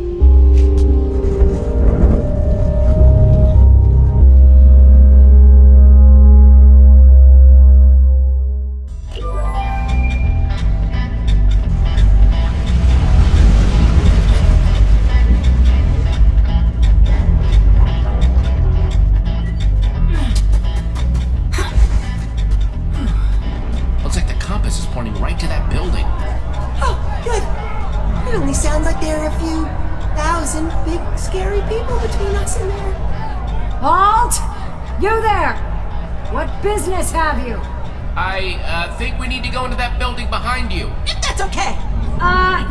[SPEAKER 1] Looks like the compass is pointing right to that building.
[SPEAKER 2] Oh, good. It only sounds like there are a few thousand big, scary people between us and there.
[SPEAKER 8] Halt! You there! What business have you?
[SPEAKER 1] I think we need to go into that building behind you.
[SPEAKER 2] If that's okay.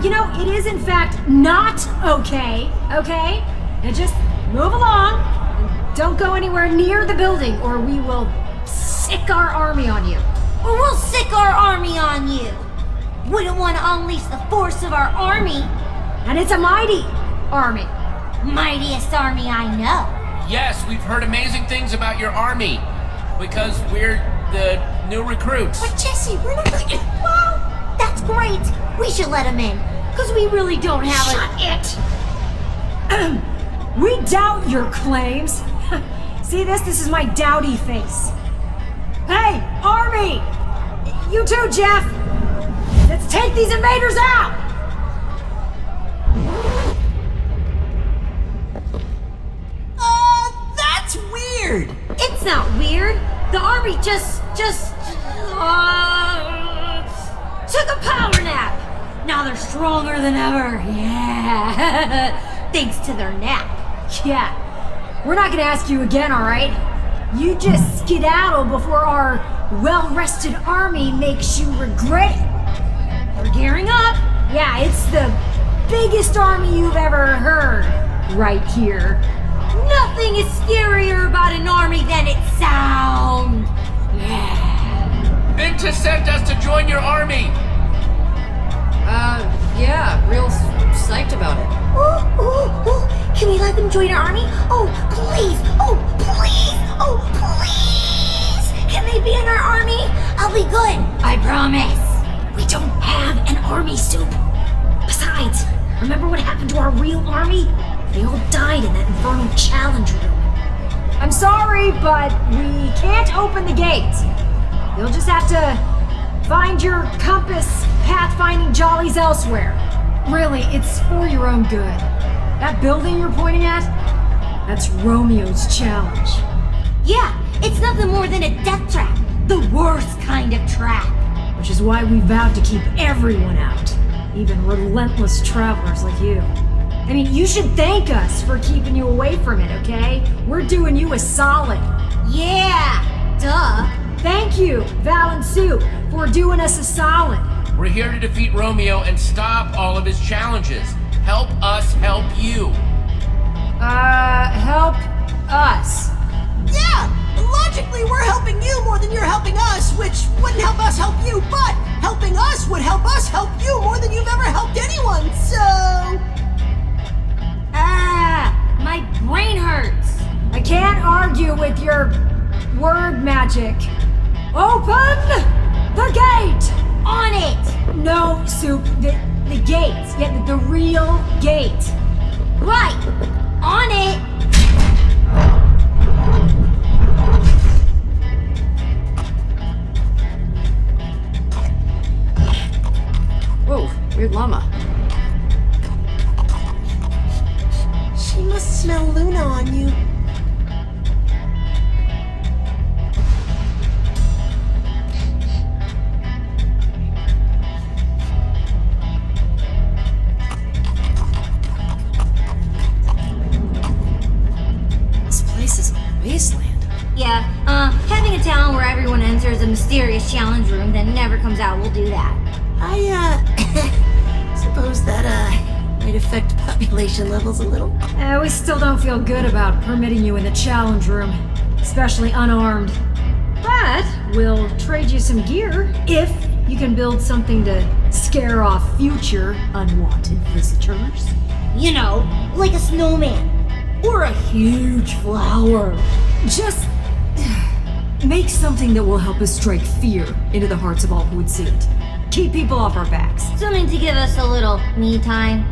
[SPEAKER 8] You know, it is in fact not okay, okay? Now just move along and don't go anywhere near the building or we will sick our army on you.
[SPEAKER 7] Or we'll sick our army on you. Wouldn't want to unleash the force of our army.
[SPEAKER 8] And it's a mighty army.
[SPEAKER 7] Mightiest army I know.
[SPEAKER 1] Yes, we've heard amazing things about your army. Because we're the new recruits.
[SPEAKER 7] But Jesse, we're not going to... Well, that's great. We should let him in. Because we really don't have
[SPEAKER 8] Shut it! We doubt your claims. See this? This is my dowdy face. Hey, army! You too, Jeff! Let's take these invaders out!
[SPEAKER 2] That's weird.
[SPEAKER 7] It's not weird. The army just took a power nap. Now they're stronger than ever. Yeah. Thanks to their nap.
[SPEAKER 8] Yeah. We're not gonna ask you again, alright? You just skedaddle before our well-rested army makes you regret it.
[SPEAKER 7] We're gearing up.
[SPEAKER 8] Yeah, it's the biggest army you've ever heard. Right here.
[SPEAKER 7] Nothing is scarier about an army than its sound. Yeah.
[SPEAKER 1] Binta sent us to join your army.
[SPEAKER 6] Yeah, real psyched about it.
[SPEAKER 7] Ooh. Can we let them join our army? Oh, please. Oh, please. Oh, please. Can they be in our army? I'll be good. I promise. We don't have an army soup. Besides, remember what happened to our real army? They all died in that infernal challenge room.
[SPEAKER 8] I'm sorry, but we can't open the gate. You'll just have to find your compass pathfinding jollies elsewhere. Really, it's for your own good. That building you're pointing at, that's Romeo's challenge.
[SPEAKER 7] Yeah, it's nothing more than a death trap. The worst kind of trap.
[SPEAKER 8] Which is why we vowed to keep everyone out. Even relentless travelers like you. I mean, you should thank us for keeping you away from it, okay? We're doing you a solid.
[SPEAKER 7] Yeah, duh.
[SPEAKER 8] Thank you, Val and Sue, for doing us a solid.
[SPEAKER 1] We're here to defeat Romeo and stop all of his challenges. Help us help you.
[SPEAKER 8] Help us.
[SPEAKER 2] Yeah, logically we're helping you more than you're helping us, which wouldn't help us help you, but helping us would help us help you more than you've ever helped anyone, so...
[SPEAKER 7] My brain hurts.
[SPEAKER 8] I can't argue with your word magic. Open the gate!
[SPEAKER 7] On it!
[SPEAKER 8] No, Soup, the gate. Yeah, the real gate.
[SPEAKER 7] Right! On it!
[SPEAKER 6] Whoa, weird llama.
[SPEAKER 2] She must smell Luna on you.
[SPEAKER 6] wasteland.
[SPEAKER 14] Yeah, having a town where everyone enters a mysterious challenge room then never comes out will do that.
[SPEAKER 2] I, suppose that, might affect population levels a little.
[SPEAKER 8] We still don't feel good about permitting you in the challenge room, especially unarmed. But we'll trade you some gear if you can build something to scare off future unwanted visitors.
[SPEAKER 14] You know, like a snowman.
[SPEAKER 8] Or a huge flower. Just make something that will help us strike fear into the hearts of all who would see it. Keep people off our backs.
[SPEAKER 14] Something to give us a little me time.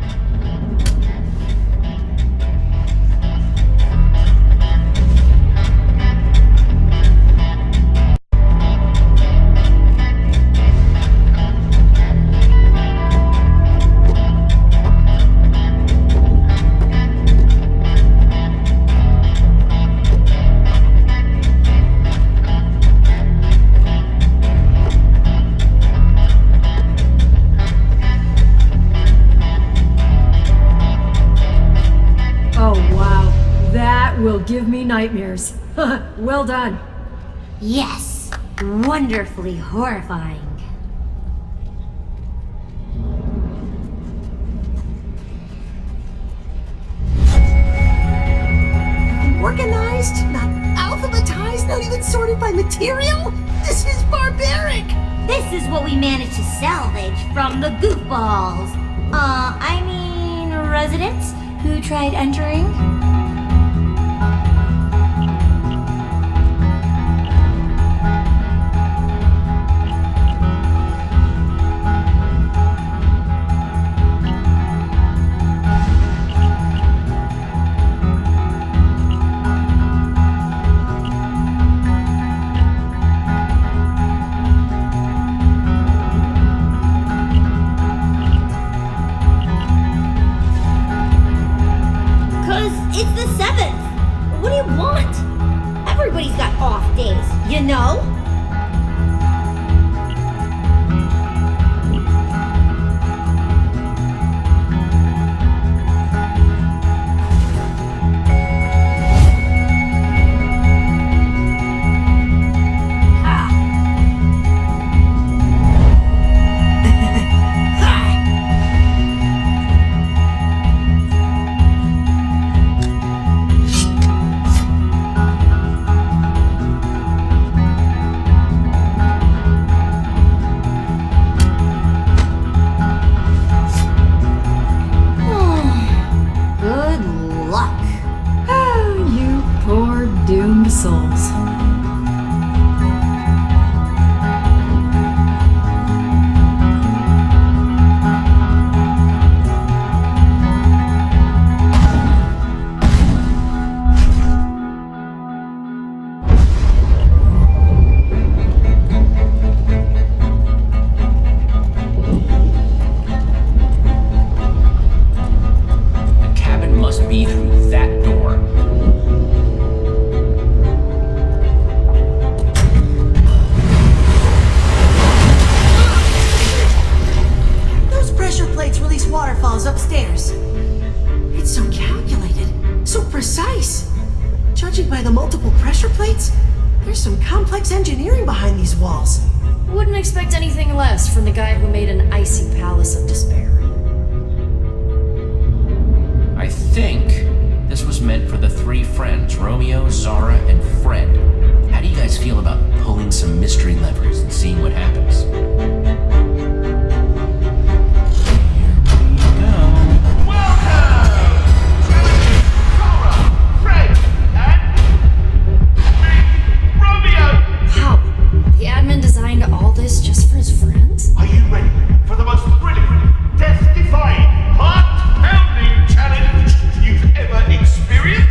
[SPEAKER 8] Give me nightmares. Well done.
[SPEAKER 14] Yes, wonderfully horrifying.
[SPEAKER 2] Organized, not alphabetized, not even sorted by material? This is barbaric!
[SPEAKER 14] This is what we managed to salvage from the goofballs. I mean residents who tried entering.
[SPEAKER 2] Engineering behind these walls.
[SPEAKER 6] Wouldn't expect anything less from the guy who made an icy palace of despair.
[SPEAKER 1] I think this was meant for the three friends, Romeo, Zara, and Fred. How do you guys feel about pulling some mystery levers and seeing what happens?
[SPEAKER 6] All this just for his friends?
[SPEAKER 15] Are you ready for the most thrilling, death-defying, heart-pounding challenge you've ever experienced?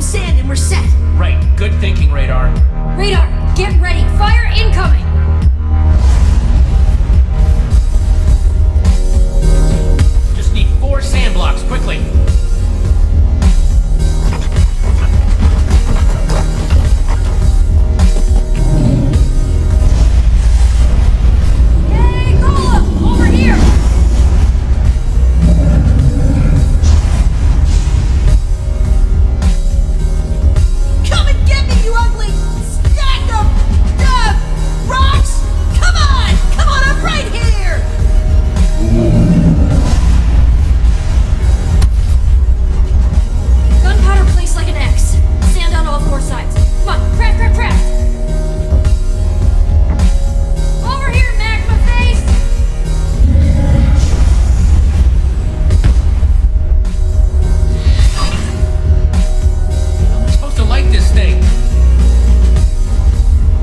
[SPEAKER 2] sand and we're set.
[SPEAKER 1] Right, good thinking, Radar.
[SPEAKER 6] Radar, get ready. Fire incoming.
[SPEAKER 1] Just need 4 sand blocks, quickly.
[SPEAKER 6] Hey, Cola, over here.
[SPEAKER 2] Come and get me, you ugly stack of rocks! Come on, I'm right here!
[SPEAKER 6] Gunpowder placed like an X. Sand on all 4 sides. Come on, craft, craft, craft. Over here, magma face.
[SPEAKER 1] I'm supposed to like this thing.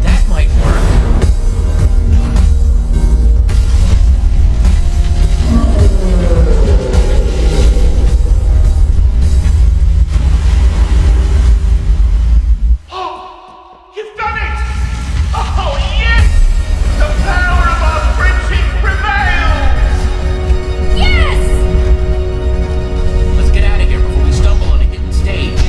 [SPEAKER 1] That might work.
[SPEAKER 15] Oh, you've done it! Oh, yes! The power of our friendship prevails!
[SPEAKER 6] Yes!
[SPEAKER 1] Let's get out of here before we stumble on a hidden stage.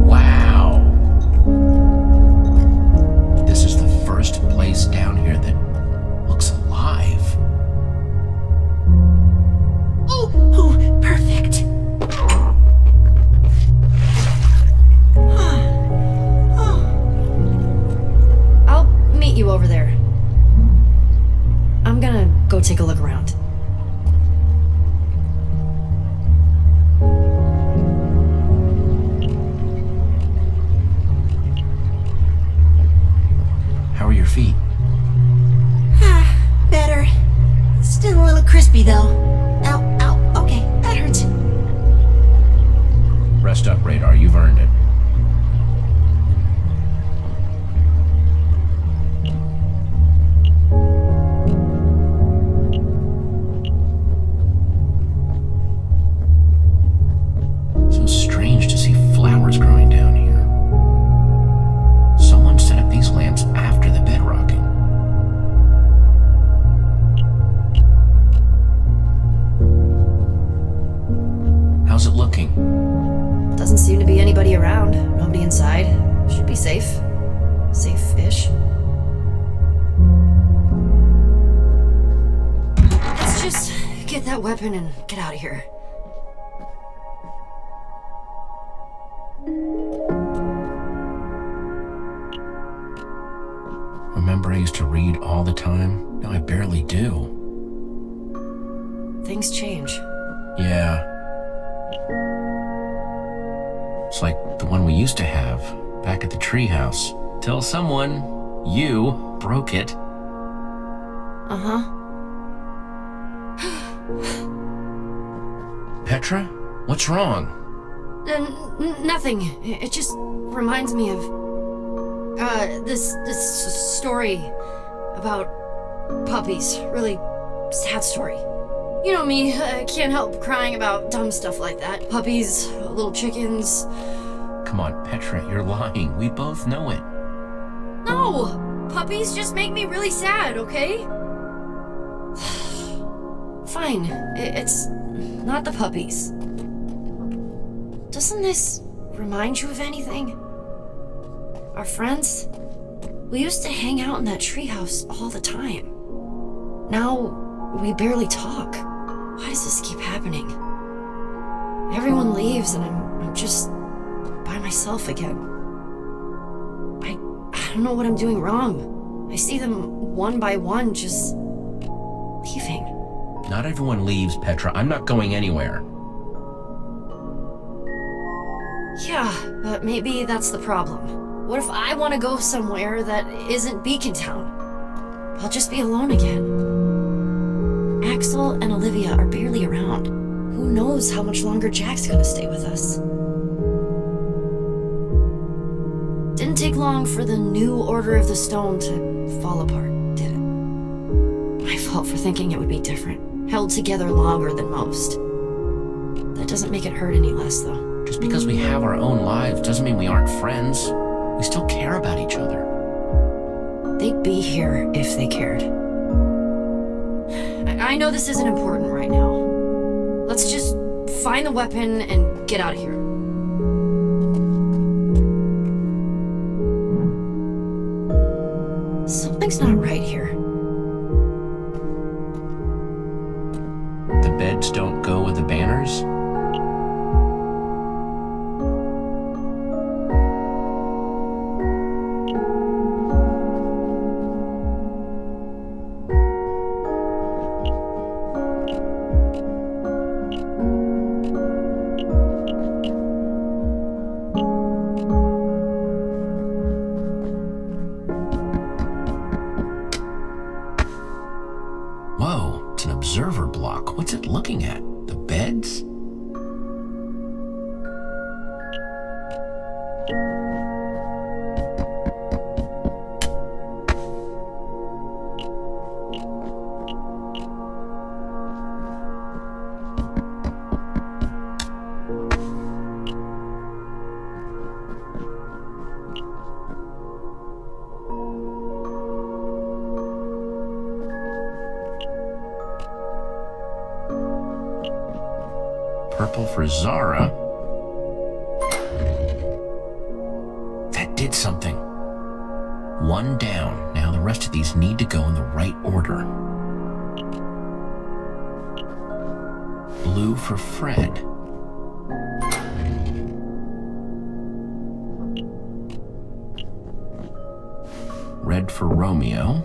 [SPEAKER 1] Wow. This is the first place down here that looks alive.
[SPEAKER 2] Oh, perfect.
[SPEAKER 6] I'll meet you over there. I'm gonna go take a look around.
[SPEAKER 1] How are your feet?
[SPEAKER 2] Better. Still a little crispy though. Ow, ow, okay, that hurts.
[SPEAKER 1] Rest up, Radar. You've earned it. So strange to see flowers growing down here. Someone set up these lamps after the bedrocking. How's it looking?
[SPEAKER 6] Doesn't seem to be anybody around. Nobody inside. Should be safe. Safe-ish. Let's just get that weapon and get out of here.
[SPEAKER 1] Remember I used to read all the time? Now I barely do.
[SPEAKER 6] Things change.
[SPEAKER 1] Yeah. It's like the one we used to have back at the treehouse. Till someone, you, broke it.
[SPEAKER 6] Uh-huh.
[SPEAKER 1] Petra? What's wrong?
[SPEAKER 6] Nothing. It just reminds me of this story about puppies. Really sad story. You know me, I can't help crying about dumb stuff like that. Puppies, little chickens.
[SPEAKER 1] Come on, Petra, you're lying. We both know it.
[SPEAKER 6] No! Puppies just make me really sad, okay? Fine. It's not the puppies. Doesn't this remind you of anything? Our friends? We used to hang out in that treehouse all the time. Now, we barely talk. Why does this keep happening? Everyone leaves and I'm just by myself again. I don't know what I'm doing wrong. I see them one by one just leaving.
[SPEAKER 1] Not everyone leaves, Petra. I'm not going anywhere.
[SPEAKER 6] Yeah, but maybe that's the problem. What if I want to go somewhere that isn't Beacon Town? I'll just be alone again. Axel and Olivia are barely around. who knows how much longer Jack's gonna stay with us. Didn't take long for the new Order of the Stone to fall apart, did it? My fault for thinking it would be different. Held together longer than most. That doesn't make it hurt any less, though.
[SPEAKER 1] Just because we have our own lives doesn't mean we aren't friends. We still care about each other.
[SPEAKER 6] They'd be here if they cared. I know this isn't important right now. Let's just find the weapon and get out of here. Something's not right here.
[SPEAKER 1] The beds don't go with the banners? Whoa, it's an observer block. What's it looking at? The beds? Purple for Zara. That did something. One down. Now the rest of these need to go in the right order. Blue for Fred. Red for Romeo.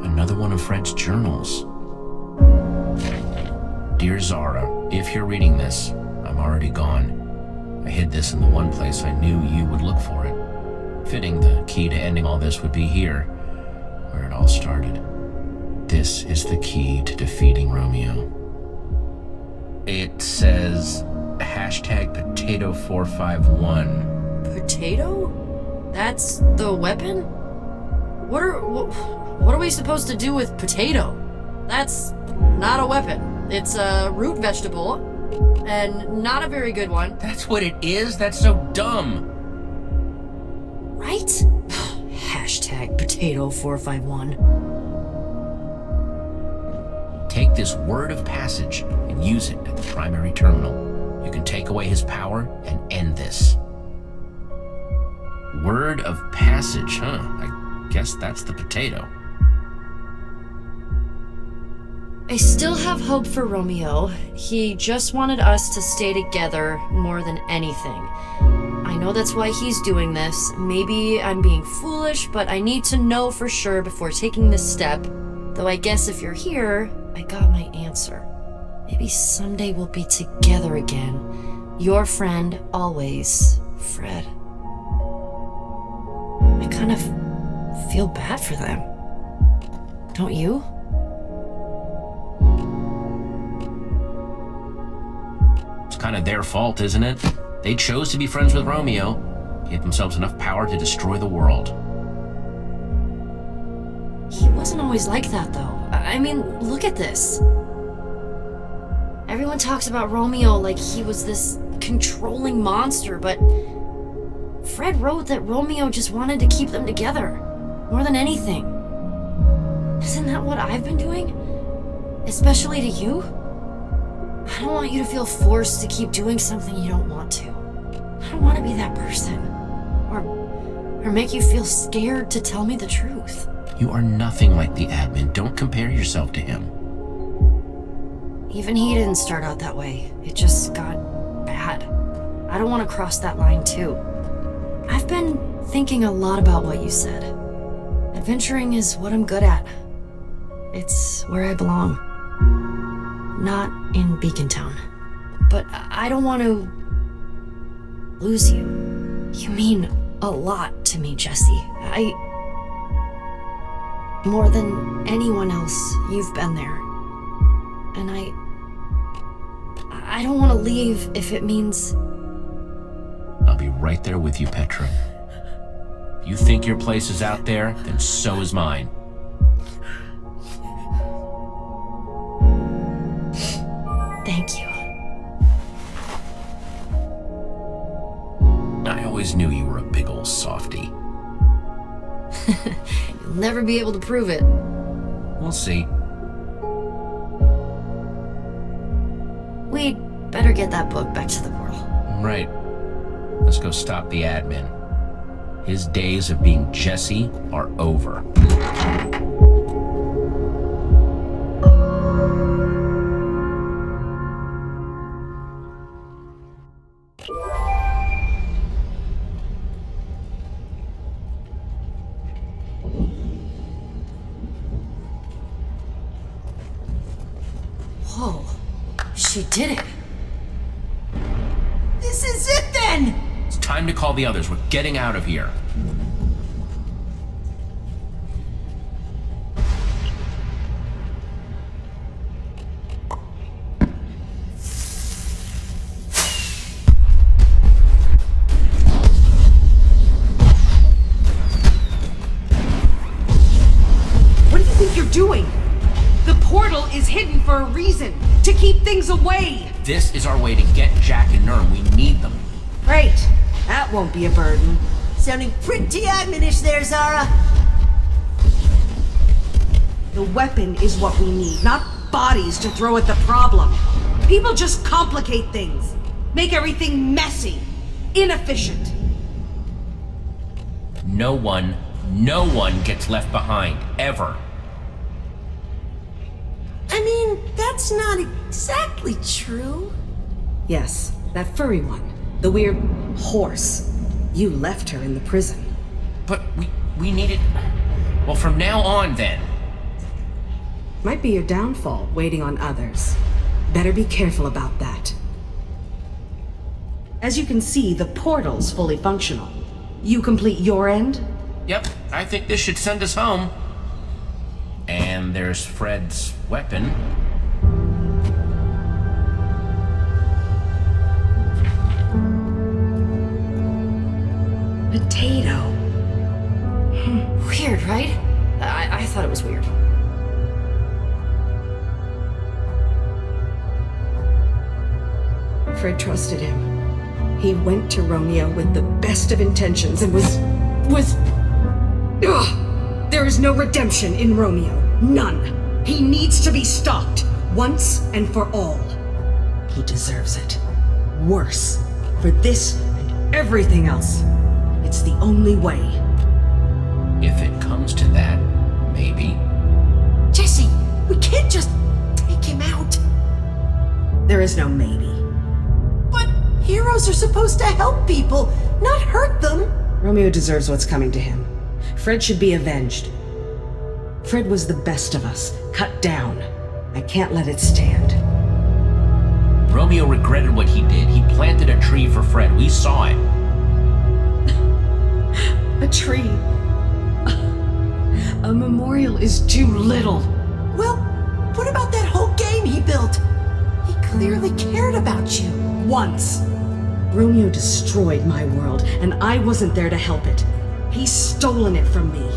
[SPEAKER 1] Another one of Fred's journals. Dear Zara, if you're reading this, I'm already gone. I hid this in the one place I knew you would look for it. Fitting the key to ending all this would be here, where it all started. This is the key to defeating Romeo. It says #Potato451.
[SPEAKER 6] Potato? That's the weapon? What are we supposed to do with potato? That's not a weapon. It's a root vegetable, and not a very good one.
[SPEAKER 1] That's what it is? That's so dumb.
[SPEAKER 6] Right? #Potato451.
[SPEAKER 1] Take this word of passage and use it at the primary terminal. You can take away his power and end this. Word of passage, huh? I guess that's the potato.
[SPEAKER 6] I still have hope for Romeo. He just wanted us to stay together more than anything. I know that's why he's doing this. Maybe I'm being foolish, but I need to know for sure before taking this step. Though I guess if you're here, I got my answer. Maybe someday we'll be together again. Your friend, always, Fred. I kind of feel bad for them. Don't you?
[SPEAKER 1] It's kind of their fault, isn't it? They chose to be friends with Romeo, gave themselves enough power to destroy the world.
[SPEAKER 6] He wasn't always like that, though. I mean, look at this. Everyone talks about Romeo like he was this controlling monster, but Fred wrote that Romeo just wanted to keep them together, more than anything. Isn't that what I've been doing? Especially to you? I don't want you to feel forced to keep doing something you don't want to. I don't want to be that person. Or make you feel scared to tell me the truth.
[SPEAKER 1] You are nothing like the admin. Don't compare yourself to him.
[SPEAKER 6] Even he didn't start out that way. It just got bad. I don't want to cross that line, too. I've been thinking a lot about what you said. Adventuring is what I'm good at. It's where I belong. Not in Beacon Town, but I don't want to lose you. You mean a lot to me, Jesse. More than anyone else, you've been there. And I don't want to leave if it means...
[SPEAKER 1] I'll be right there with you, Petra. If you think your place is out there, then so is mine.
[SPEAKER 6] Thank you.
[SPEAKER 1] I always knew you were a big old softy.
[SPEAKER 6] You'll never be able to prove it.
[SPEAKER 1] We'll see.
[SPEAKER 6] We'd better get that book back to the portal.
[SPEAKER 1] Right. Let's go stop the admin. His days of being Jesse are over.
[SPEAKER 6] Whoa. She did it.
[SPEAKER 2] This is it then!
[SPEAKER 1] It's time to call the others. We're getting out of here.
[SPEAKER 5] What do you think you're doing? The portal is hidden for a reason, to keep things away.
[SPEAKER 1] This is our way to get Jack and Nurm. We need them.
[SPEAKER 5] Great. That won't be a burden.
[SPEAKER 2] Sounding pretty admonish there, Zara.
[SPEAKER 5] The weapon is what we need, not bodies to throw at the problem. People just complicate things, make everything messy, inefficient.
[SPEAKER 1] No one gets left behind, ever.
[SPEAKER 2] I mean, that's not exactly true.
[SPEAKER 5] Yes, that furry one, the weird horse. You left her in the prison.
[SPEAKER 1] But we needed... Well, from now on, then.
[SPEAKER 5] Might be your downfall, waiting on others. Better be careful about that. As you can see, the portal's fully functional. You complete your end?
[SPEAKER 1] Yep, I think this should send us home. And there's Fred's weapon.
[SPEAKER 5] Potato.
[SPEAKER 6] Weird, right? I thought it was weird.
[SPEAKER 5] Fred trusted him. He went to Romeo with the best of intentions and was... Ugh! There is no redemption in Romeo. None. He needs to be stopped, once and for all. He deserves it. Worse. For this and everything else. It's the only way.
[SPEAKER 1] If it comes to that, maybe.
[SPEAKER 2] Jesse, we can't just take him out.
[SPEAKER 5] There is no maybe.
[SPEAKER 2] But heroes are supposed to help people, not hurt them.
[SPEAKER 5] Romeo deserves what's coming to him. Fred should be avenged. Fred was the best of us, cut down. I can't let it stand.
[SPEAKER 1] Romeo regretted what he did. He planted a tree for Fred. We saw it.
[SPEAKER 5] A tree. A memorial is too little.
[SPEAKER 2] Well, what about that whole game he built? He clearly cared about you.
[SPEAKER 5] Once. Romeo destroyed my world, and I wasn't there to help it. He's stolen it from me.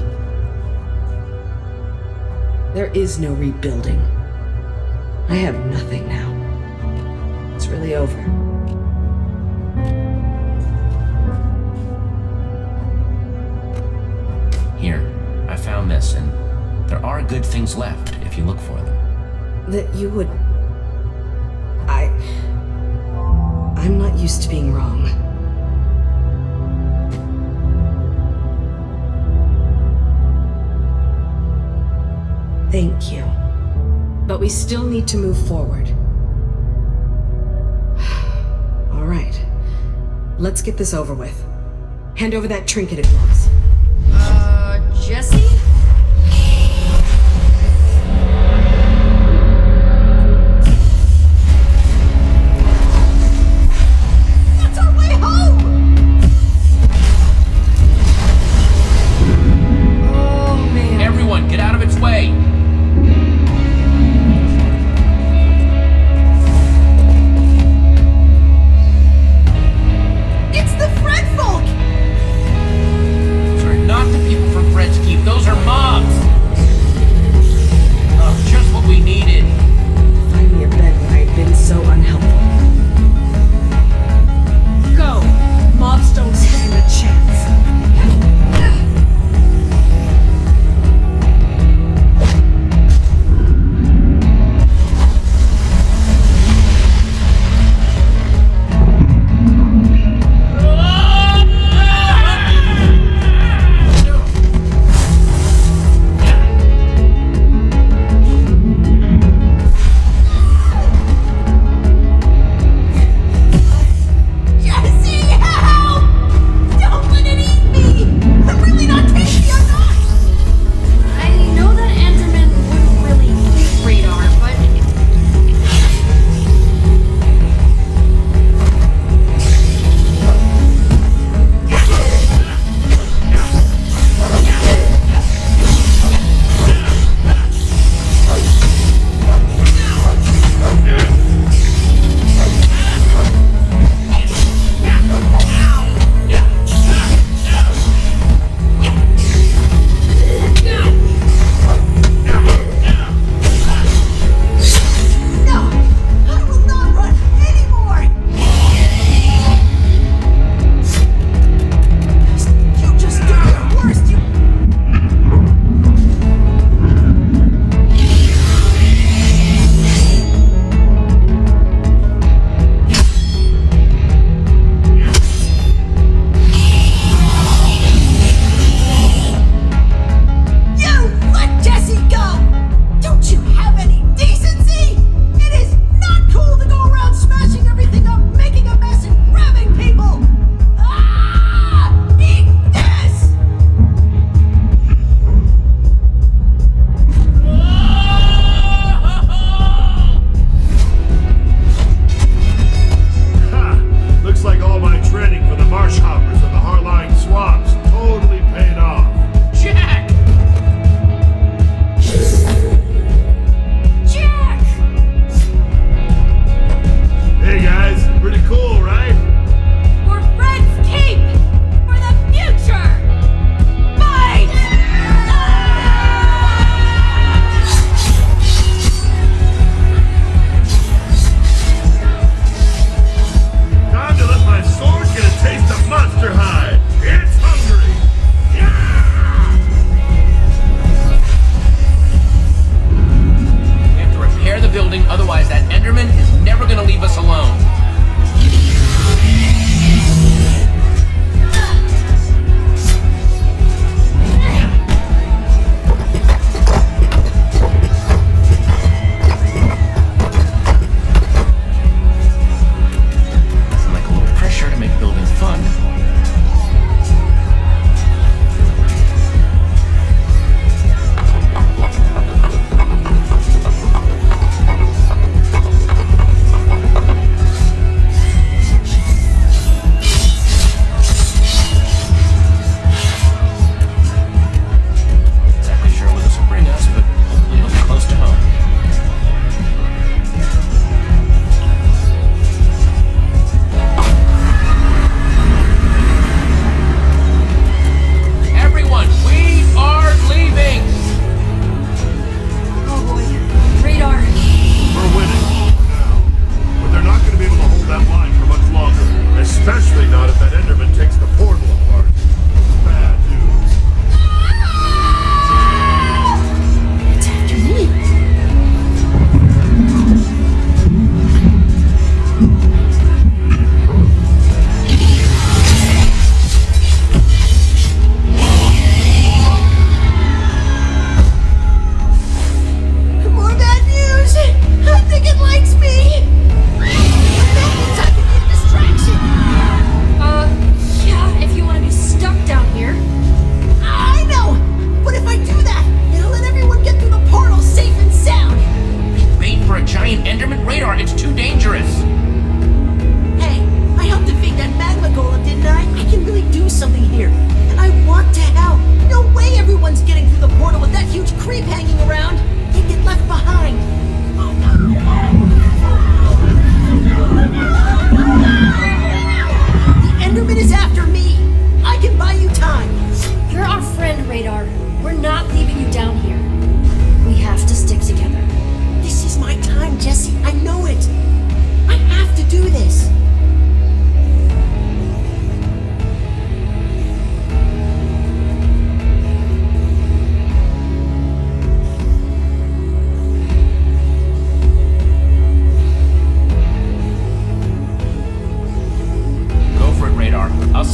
[SPEAKER 5] There is no rebuilding. I have nothing now. It's really over.
[SPEAKER 1] Here, I found this, and there are good things left if you look for them.
[SPEAKER 5] That you would... I'm not used to being wrong. Thank you. But we still need to move forward. All right. Let's get this over with. Hand over that trinket of yours.
[SPEAKER 6] Jesse?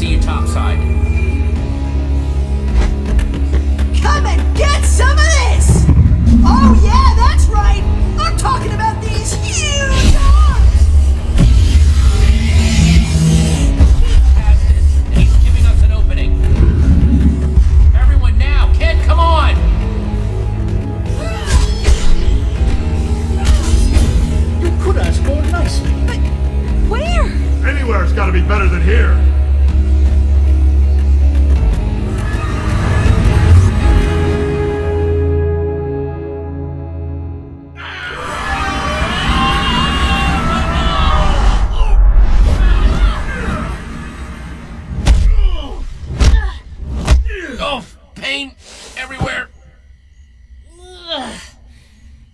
[SPEAKER 1] see you topside.
[SPEAKER 2] Come and get some of this! Oh yeah, that's right! I'm talking about these huge arms!
[SPEAKER 1] Past this, and he's giving us an opening. Everyone now! Kid, come on!
[SPEAKER 10] You could ask more nicely.
[SPEAKER 12] But where?
[SPEAKER 3] Anywhere's gotta be better than here.
[SPEAKER 1] Oh, pain everywhere.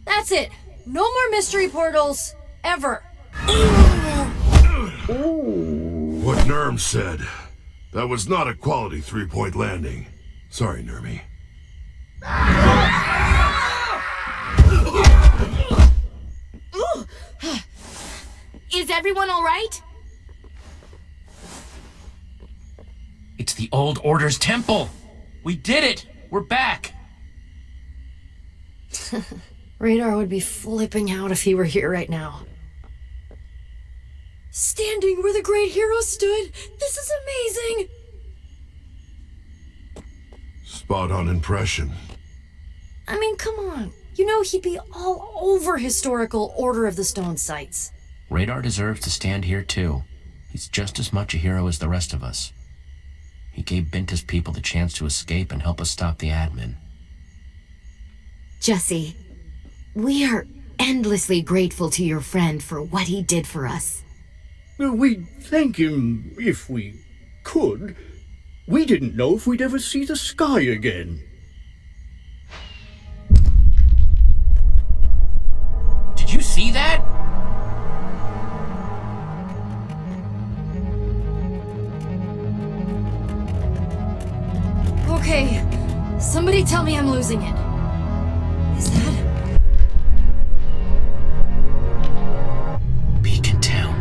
[SPEAKER 6] That's it. No more mystery portals, ever.
[SPEAKER 3] What Nerm said. That was not a quality three-point landing. Sorry, Nermy.
[SPEAKER 9] Is everyone all right?
[SPEAKER 1] It's the old Order's temple. We did it. We're back.
[SPEAKER 6] Radar would be flipping out if he were here right now. Standing where the great hero stood. This is amazing.
[SPEAKER 3] Spot on impression.
[SPEAKER 6] I mean, come on. You know he'd be all over historical Order of the Stone sites.
[SPEAKER 1] Radar deserves to stand here too. He's just as much a hero as the rest of us. He gave Binta's people the chance to escape and help us stop the admin.
[SPEAKER 9] Jesse, we are endlessly grateful to your friend for what he did for us.
[SPEAKER 10] We'd thank him if we could. We didn't know if we'd ever see the sky again.
[SPEAKER 1] Did you see that?
[SPEAKER 6] Okay, somebody tell me I'm losing it. Is that...
[SPEAKER 1] Beacon Town.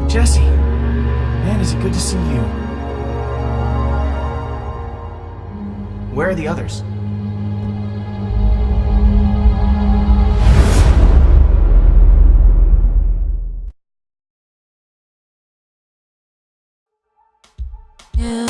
[SPEAKER 16] Jesse, man, is it good to see you. Where are the others?
[SPEAKER 6] Yeah.